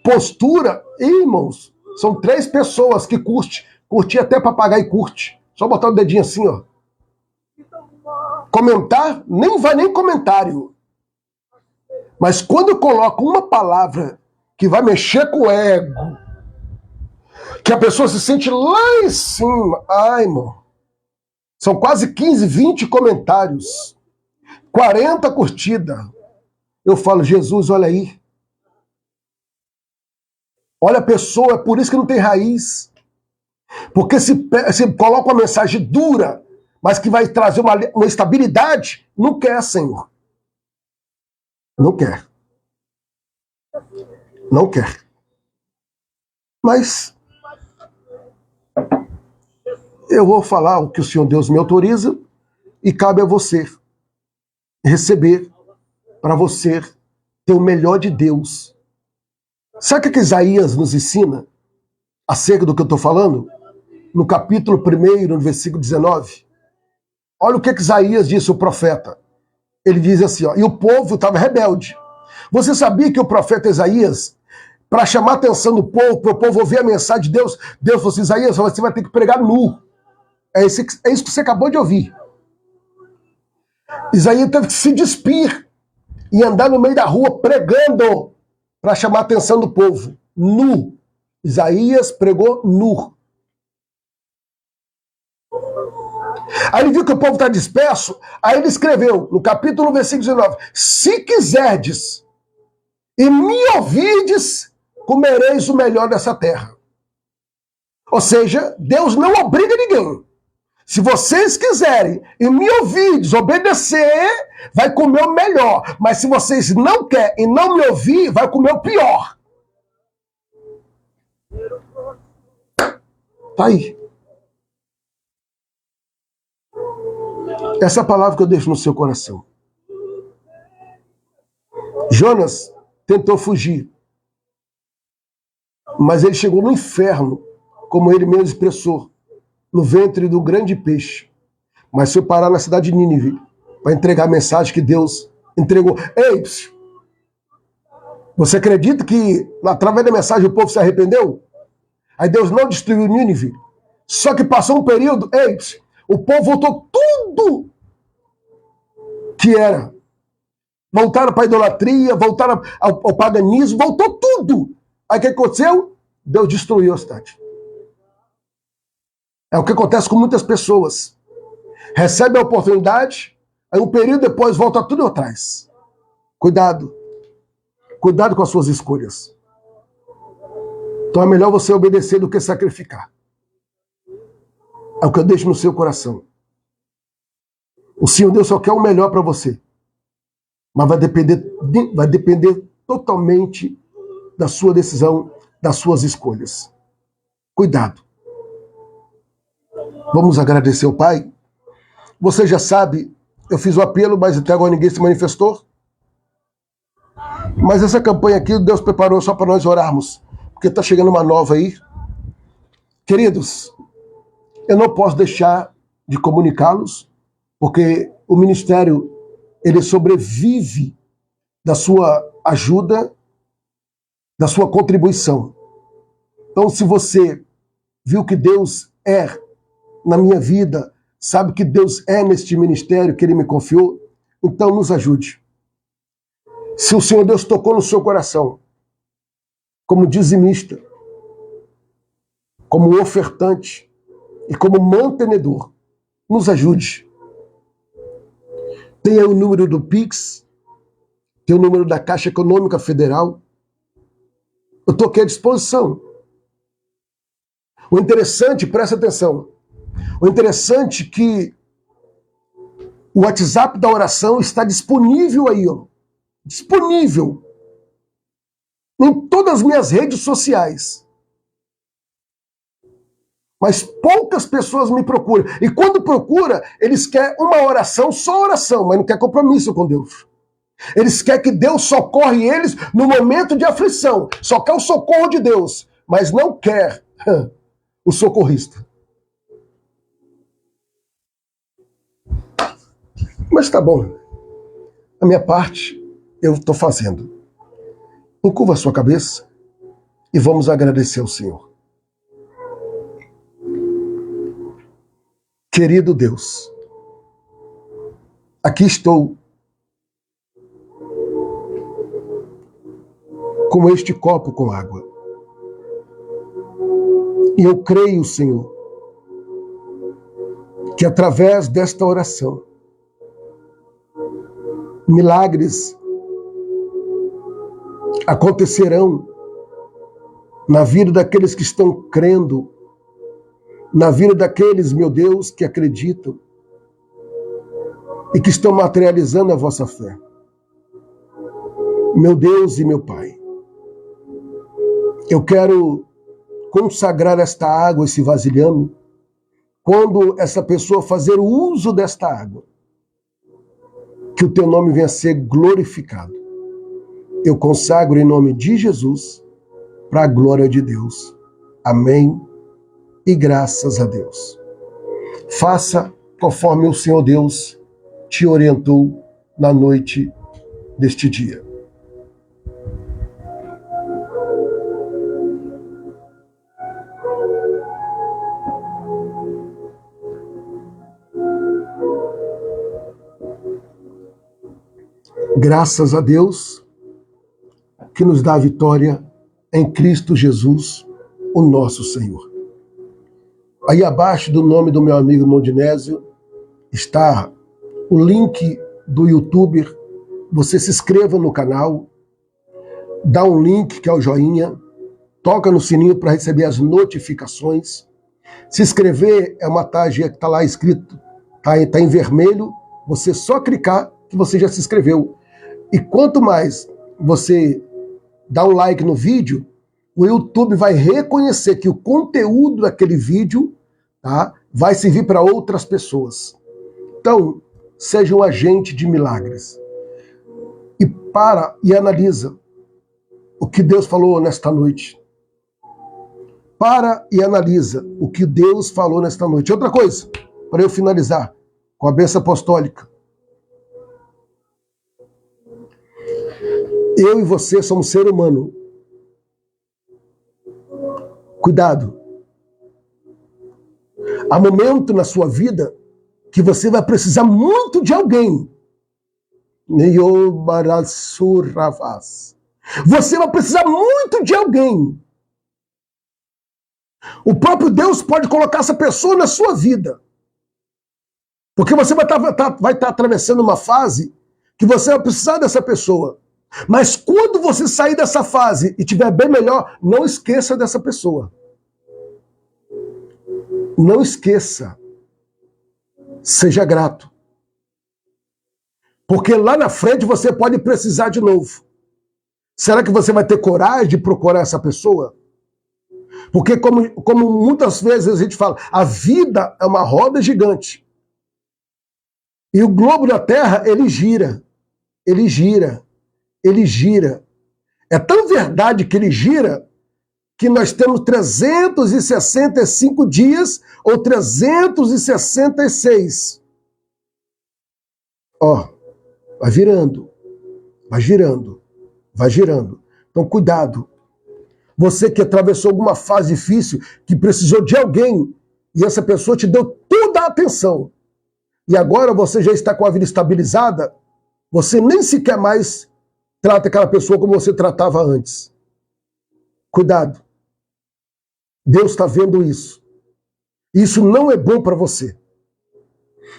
postura, irmãos, são 3 pessoas que curte até papagaio curte. Só botar o dedinho assim, ó. Comentar, nem vai nem comentário. Mas quando eu coloco uma palavra que vai mexer com o ego, que a pessoa se sente lá em cima, ai, irmão, são quase 15, 20 comentários, 40 curtidas. Eu falo, Jesus, olha aí. Olha a pessoa, é por isso que não tem raiz. Porque se coloca uma mensagem dura, mas que vai trazer uma estabilidade, não quer, Senhor. Não quer. Não quer. Mas eu vou falar o que o Senhor Deus me autoriza e cabe a você receber para você ter o melhor de Deus. Sabe o que Isaías nos ensina acerca do que eu estou falando? No capítulo 1, no versículo 19. Olha o que Isaías disse, o profeta. Ele diz assim, ó, e o povo estava rebelde. Você sabia que o profeta Isaías, para chamar a atenção do povo, para o povo ouvir a mensagem de Deus, Deus falou assim, Isaías, você vai ter que pregar nu. É isso que você acabou de ouvir. Isaías teve que se despir e andar no meio da rua pregando para chamar a atenção do povo. Nu. Isaías pregou nu. Aí ele viu que o povo está disperso, aí ele escreveu, no capítulo 1, versículo 19, se quiserdes e me ouvirdes, comereis o melhor dessa terra. Ou seja, Deus não obriga ninguém. Se vocês quiserem e me ouvirdes, obedecer, vai comer o melhor. Mas se vocês não querem e não me ouvir, vai comer o pior. Tá aí. Essa é a palavra que eu deixo no seu coração. Jonas tentou fugir, mas ele chegou no inferno, como ele mesmo expressou, no ventre do grande peixe. Mas foi parar na cidade de Nínive para entregar a mensagem que Deus entregou. Ei, você acredita que através da mensagem o povo se arrependeu? Aí Deus não destruiu Nínive. Só que passou um período, ei, o povo voltou tudo que era. Voltaram para a idolatria, voltaram ao paganismo, voltou tudo. Aí o que aconteceu? Deus destruiu a cidade. É o que acontece com muitas pessoas. Recebe a oportunidade, aí um período depois volta tudo atrás. Cuidado. Cuidado com as suas escolhas. Então é melhor você obedecer do que sacrificar. É o que eu deixo no seu coração. O Senhor Deus só quer o melhor para você. Mas vai depender totalmente da sua decisão, das suas escolhas. Cuidado. Vamos agradecer ao Pai. Você já sabe, eu fiz o apelo, mas até agora ninguém se manifestou. Mas essa campanha aqui, Deus preparou só para nós orarmos, porque está chegando uma nova aí. Queridos, eu não posso deixar de comunicá-los, porque o ministério, ele sobrevive da sua ajuda, da sua contribuição. Então, se você viu que Deus é na minha vida, sabe que Deus é neste ministério que Ele me confiou, então nos ajude. Se o Senhor Deus tocou no seu coração, como dizimista, como ofertante e como mantenedor, nos ajude. Tem aí o número do Pix, tem o número da Caixa Econômica Federal. Eu estou aqui à disposição. O interessante, presta atenção, o interessante é que o WhatsApp da oração está disponível aí, ó. Disponível em todas as minhas redes sociais. Mas poucas pessoas me procuram. E quando procura, eles querem uma oração, só oração, mas não quer compromisso com Deus. Eles querem que Deus socorre eles no momento de aflição. Só quer o socorro de Deus. mas não quer o socorrista. Mas tá bom. A minha parte eu estou fazendo. Encurva a sua cabeça e vamos agradecer ao Senhor. Querido Deus, aqui estou com este copo com água. E eu creio, Senhor, que através desta oração, milagres acontecerão na vida daqueles que estão crendo, na vida daqueles, meu Deus, que acreditam e que estão materializando a vossa fé. Meu Deus e meu Pai, eu quero consagrar esta água, esse vasilhame, quando essa pessoa fazer o uso desta água, que o teu nome venha a ser glorificado. Eu consagro em nome de Jesus, para a glória de Deus. Amém. E graças a Deus. Faça conforme o Senhor Deus te orientou na noite deste dia. Graças a Deus que nos dá a vitória em Cristo Jesus, o nosso Senhor. Aí abaixo do nome do meu amigo Mondinésio está o link do YouTube. Você se inscreva no canal, dá um link que é o joinha, toca no sininho para receber as notificações. Se inscrever é uma tarefa que está lá escrito, está em vermelho, você só clicar que você já se inscreveu. E quanto mais você dá um like no vídeo, o YouTube vai reconhecer que o conteúdo daquele vídeo, tá, vai servir para outras pessoas. Então, seja um agente de milagres. E para e analisa o que Deus falou nesta noite. Para e analisa o que Deus falou nesta noite. Outra coisa, para eu finalizar com a bênção apostólica. Eu e você somos ser humano. Cuidado. Há momento na sua vida que você vai precisar muito de alguém. Você vai precisar muito de alguém. O próprio Deus pode colocar essa pessoa na sua vida. Porque você vai estar atravessando uma fase que você vai precisar dessa pessoa. Mas quando você sair dessa fase e estiver bem melhor, não esqueça dessa pessoa. Não esqueça. Seja grato. Porque lá na frente você pode precisar de novo. Será que você vai ter coragem de procurar essa pessoa? Porque como muitas vezes a gente fala, a vida é uma roda gigante. E o globo da Terra, ele gira. Ele gira. Ele gira. É tão verdade que ele gira que nós temos 365 dias ou 366. Ó, vai virando, vai girando, vai girando. Então, cuidado. Você que atravessou alguma fase difícil, que precisou de alguém, e essa pessoa te deu toda a atenção, e agora você já está com a vida estabilizada, você nem sequer mais trata aquela pessoa como você tratava antes. Cuidado. Deus está vendo isso. Isso não é bom para você.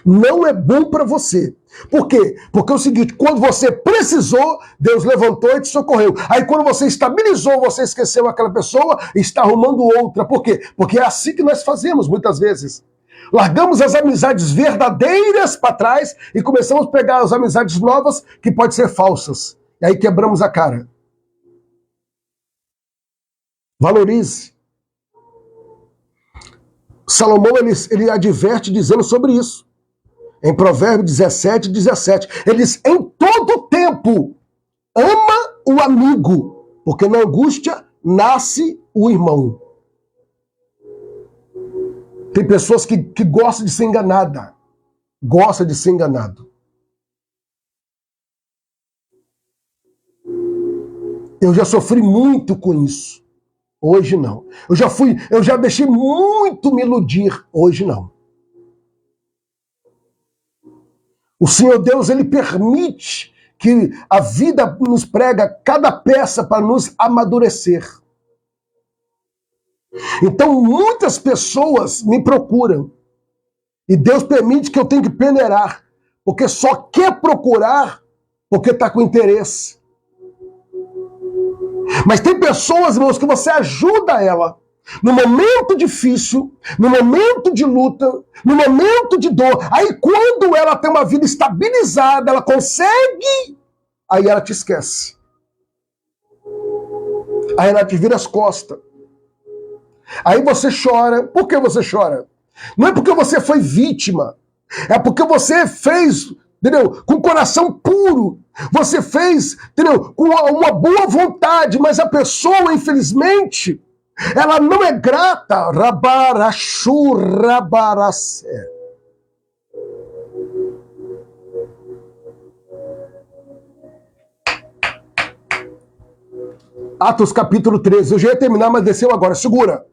Não é bom para você. Por quê? Porque é o seguinte, quando você precisou, Deus levantou e te socorreu. Aí quando você estabilizou, você esqueceu aquela pessoa e está arrumando outra. Por quê? Porque é assim que nós fazemos muitas vezes. Largamos as amizades verdadeiras para trás e começamos a pegar as amizades novas que podem ser falsas. E aí quebramos a cara. Valorize. Salomão, ele adverte dizendo sobre isso. Em Provérbios 17, 17. Ele diz, em todo tempo, ama o amigo, porque na angústia nasce o irmão. Tem pessoas que gostam de ser enganada. Gosta de ser enganado. Eu já sofri muito com isso. Hoje não. Eu já deixei muito me iludir. Hoje não. O Senhor Deus, Ele permite que a vida nos prega cada peça para nos amadurecer. Então, muitas pessoas me procuram. E Deus permite que eu tenha que peneirar. Porque só quer procurar porque está com interesse. Mas tem pessoas, irmãos, que você ajuda ela no momento difícil, no momento de luta, no momento de dor. Aí quando ela tem uma vida estabilizada, ela consegue, aí ela te esquece. Aí ela te vira as costas. Aí você chora. Por que você chora? Não é porque você foi vítima. É porque você fez, entendeu? Com o coração puro. Você fez, entendeu? Com uma boa vontade, mas a pessoa, infelizmente, ela não é grata. Rabarachu, rabaracé. Atos capítulo 13. Eu já ia terminar, mas desceu agora. Segura.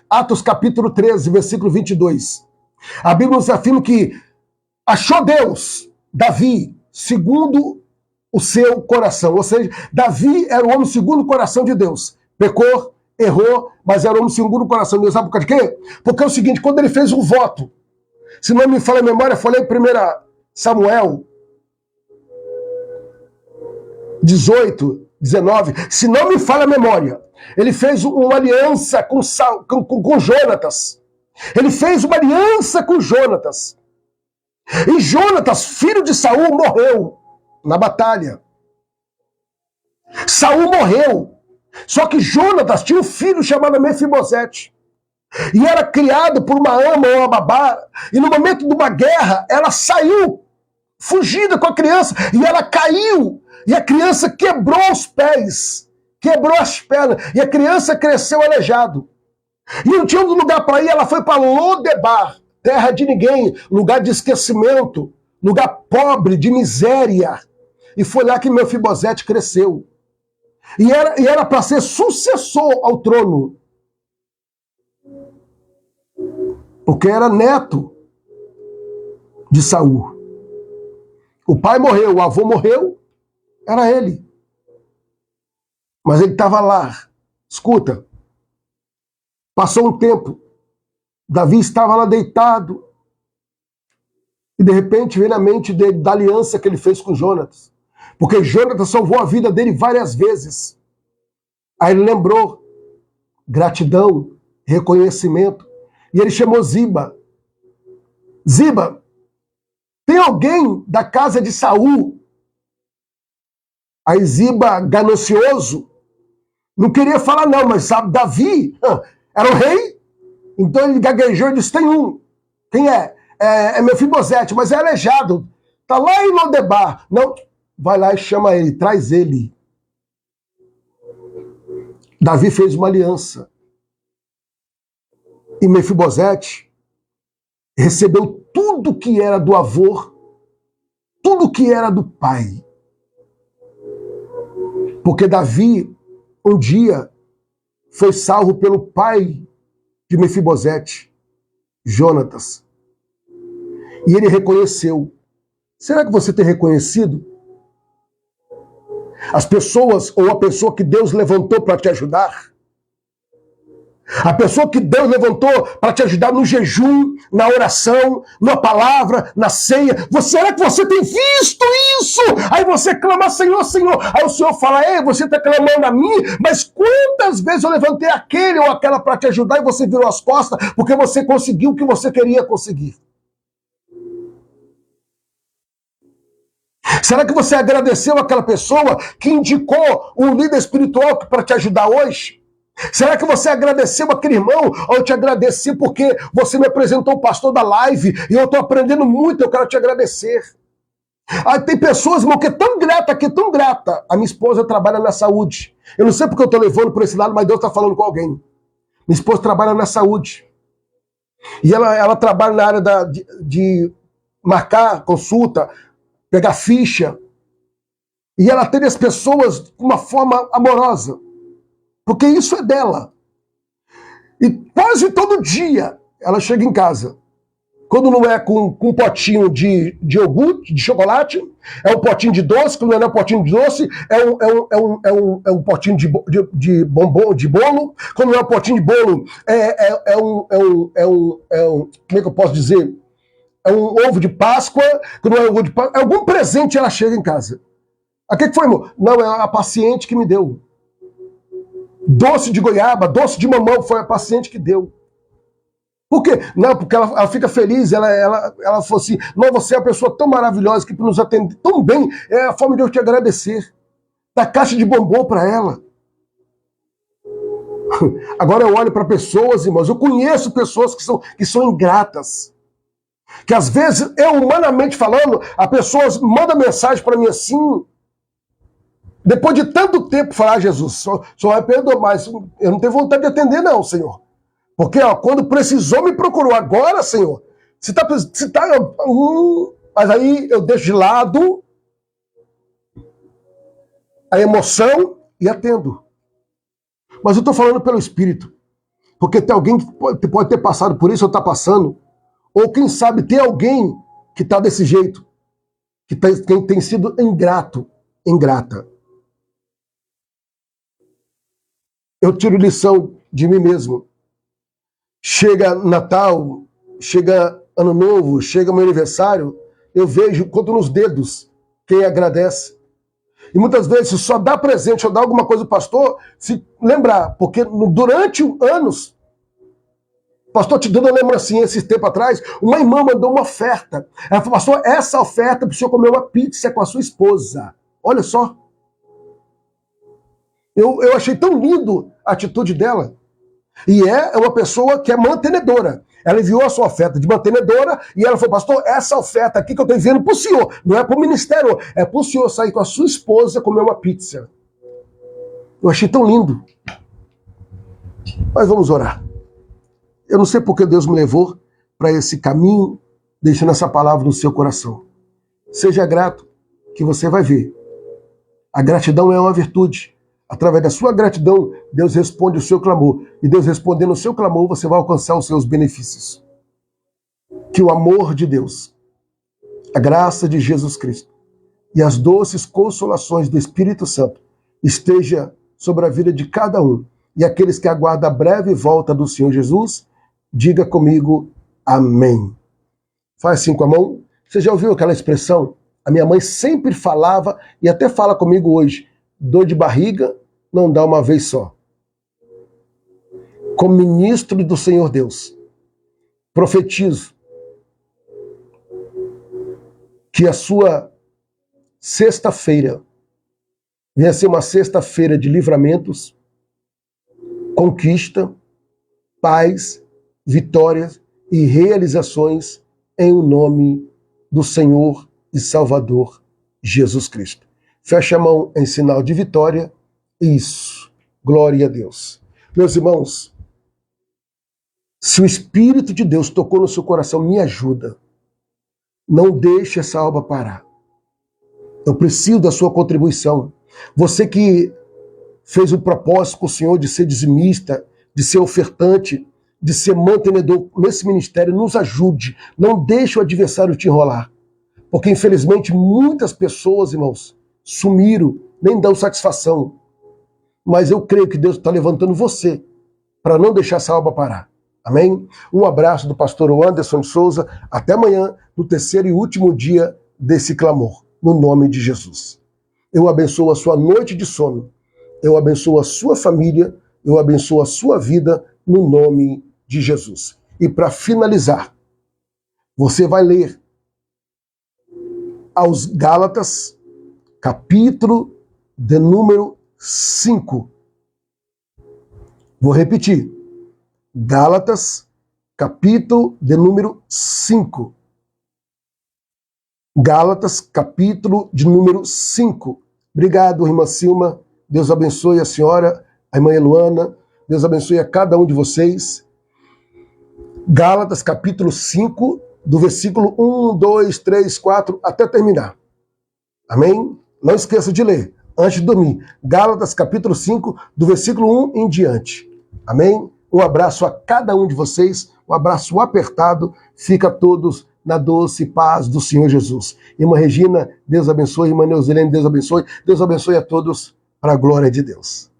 Atos capítulo 13, versículo 22. A Bíblia nos afirma que achou Deus, Davi, segundo o seu coração. Ou seja, Davi era o homem segundo o coração de Deus. Pecou, errou, mas era o homem segundo o coração de Deus. Sabe por causa de quê? Porque é o seguinte, quando ele fez um voto, se não me falha a memória, eu falei em 1 Samuel 18, 19, se não me falha a memória, ele fez uma aliança com Jonatas. Ele fez uma aliança com Jonatas. E Jonatas, filho de Saul, morreu na batalha. Saul morreu. Só que Jonatas tinha um filho chamado Mefibosete. E era criado por uma ama ou uma babá. E no momento de uma guerra, ela saiu fugida com a criança. E ela caiu. E a criança quebrou os pés. Quebrou as pernas. E a criança cresceu aleijado. E não tinha outro lugar para ir. Ela foi para Lodebar. Terra de ninguém. Lugar de esquecimento. Lugar pobre, de miséria. E foi lá que Mefibosete cresceu. E era para ser sucessor ao trono. Porque era neto de Saul. O pai morreu, o avô morreu, era ele. Mas ele estava lá. Escuta. Passou um tempo. Davi estava lá deitado. E de repente veio na mente dele da aliança que ele fez com Jonatas. Porque Jonatas salvou a vida dele várias vezes. Aí ele lembrou. Gratidão, reconhecimento. E ele chamou Ziba. Ziba, tem alguém da casa de Saul? Aí Ziba, ganancioso, não queria falar não, mas sabe, Davi era o rei. Então ele gaguejou e disse, tem um. Quem é? É Mefibosete, mas é aleijado. Está lá em Lodebar. Não, vai lá e chama ele, traz ele. Davi fez uma aliança. E Mefibosete recebeu tudo que era do avô, tudo que era do pai. Porque Davi, um dia, foi salvo pelo pai de Mefibosete, Jonatas. E ele reconheceu. Será que você tem reconhecido? As pessoas, ou a pessoa que Deus levantou para te ajudar? A pessoa que Deus levantou para te ajudar no jejum, na oração, na palavra, na ceia. Será que você tem visto isso? Aí você clama, Senhor, Senhor. Aí o Senhor fala, ei, você está clamando a mim, mas quantas vezes eu levantei aquele ou aquela para te ajudar e você virou as costas porque você conseguiu o que você queria conseguir? Será que você agradeceu aquela pessoa que indicou um líder espiritual para te ajudar hoje? Será que você agradeceu aquele irmão? Ou eu te agradeci porque você me apresentou o pastor da live e eu estou aprendendo muito, eu quero te agradecer. Tem pessoas, irmão, que é tão grata, A minha esposa trabalha na saúde. Eu não sei porque eu estou levando por esse lado, mas Deus está falando com alguém. Minha esposa trabalha na saúde. E ela trabalha na área de marcar consulta, pegar ficha. E ela atende as pessoas de uma forma amorosa. Porque isso é dela. E quase todo dia ela chega em casa. Quando não é com um potinho de iogurte, de chocolate, é um potinho de doce. Quando não é um potinho de doce, é um potinho de bombom, de bolo. Quando não é um potinho de bolo, como é que eu posso dizer? É um ovo de Páscoa. Quando não é ovo de Páscoa, algum presente ela chega em casa. O que foi, amor? Não, é a paciente que me deu. Doce de goiaba, doce de mamão, foi a paciente que deu. Por quê? Não, porque ela fica feliz, ela falou assim, não, você é uma pessoa tão maravilhosa que nos atende tão bem, é a forma de eu te agradecer. Dá caixa de bombom para ela. Agora eu olho para pessoas, irmãos, eu conheço pessoas que são ingratas. Que às vezes, eu humanamente falando, a pessoa manda mensagem para mim assim, depois de tanto tempo falar, Jesus, só vai perdoar, mas eu não tenho vontade de atender não, Senhor. Porque quando precisou me procurou agora, Senhor, mas aí eu deixo de lado a emoção e atendo. Mas eu estou falando pelo Espírito. Porque tem alguém que pode ter passado por isso ou está passando. Ou quem sabe tem alguém que está desse jeito. Que tem sido ingrato, ingrata. Eu tiro lição de mim mesmo. Chega Natal, chega Ano Novo, chega meu aniversário, eu vejo, conto nos dedos quem agradece. E muitas vezes só dá presente, só dá alguma coisa ao pastor, se lembrar, porque durante anos, pastor, te dando, eu lembro assim, esse tempo atrás, uma irmã mandou uma oferta. Ela falou, pastor, essa oferta para o senhor comer uma pizza com a sua esposa. Olha só. Eu achei tão lindo a atitude dela. E é uma pessoa que é mantenedora. Ela enviou a sua oferta de mantenedora e ela falou, pastor, essa oferta aqui que eu estou enviando para o senhor, não é para o ministério, é para o senhor sair com a sua esposa e comer uma pizza. Eu achei tão lindo. Mas vamos orar. Eu não sei porque Deus me levou para esse caminho, deixando essa palavra no seu coração. Seja grato, que você vai ver. A gratidão é uma virtude. Através da sua gratidão, Deus responde o seu clamor. E Deus respondendo o seu clamor, você vai alcançar os seus benefícios. Que o amor de Deus, a graça de Jesus Cristo e as doces consolações do Espírito Santo esteja sobre a vida de cada um. E aqueles que aguardam a breve volta do Senhor Jesus, diga comigo, amém. Faz assim com a mão. Você já ouviu aquela expressão? A minha mãe sempre falava, e até fala comigo hoje, dor de barriga não dá uma vez só. Como ministro do Senhor Deus, profetizo que a sua sexta-feira venha ser uma sexta-feira de livramentos, conquista, paz, vitórias e realizações em o nome do Senhor e Salvador Jesus Cristo. Fecha a mão em sinal de vitória. Isso. Glória a Deus. Meus irmãos, se o Espírito de Deus tocou no seu coração, me ajuda. Não deixe essa obra parar. Eu preciso da sua contribuição. Você que fez um propósito com o Senhor de ser dizimista, de ser ofertante, de ser mantenedor nesse ministério, nos ajude. Não deixe o adversário te enrolar. Porque, infelizmente, muitas pessoas, irmãos, sumiram, nem dão satisfação. Mas eu creio que Deus está levantando você para não deixar essa obra parar. Amém? Um abraço do pastor Anderson de Souza. Até amanhã, no terceiro e último dia desse clamor. No nome de Jesus. Eu abençoo a sua noite de sono. Eu abençoo a sua família. Eu abençoo a sua vida no nome de Jesus. E para finalizar, você vai ler aos Gálatas, capítulo de número 5. Vou repetir. Gálatas, capítulo de número 5. Gálatas, capítulo de número 5. Obrigado, irmã Silma. Deus abençoe a senhora, a irmã Eluana. Deus abençoe a cada um de vocês. Gálatas capítulo 5, do versículo 1, 2, 3, 4, até terminar. Amém? Não esqueça de ler, antes de dormir. Gálatas capítulo 5, do versículo 1 em diante. Amém? Um abraço a cada um de vocês, um abraço apertado. Fica todos na doce paz do Senhor Jesus. Irmã Regina, Deus abençoe. Irmã Neuzelene, Deus abençoe. Deus abençoe a todos para a glória de Deus.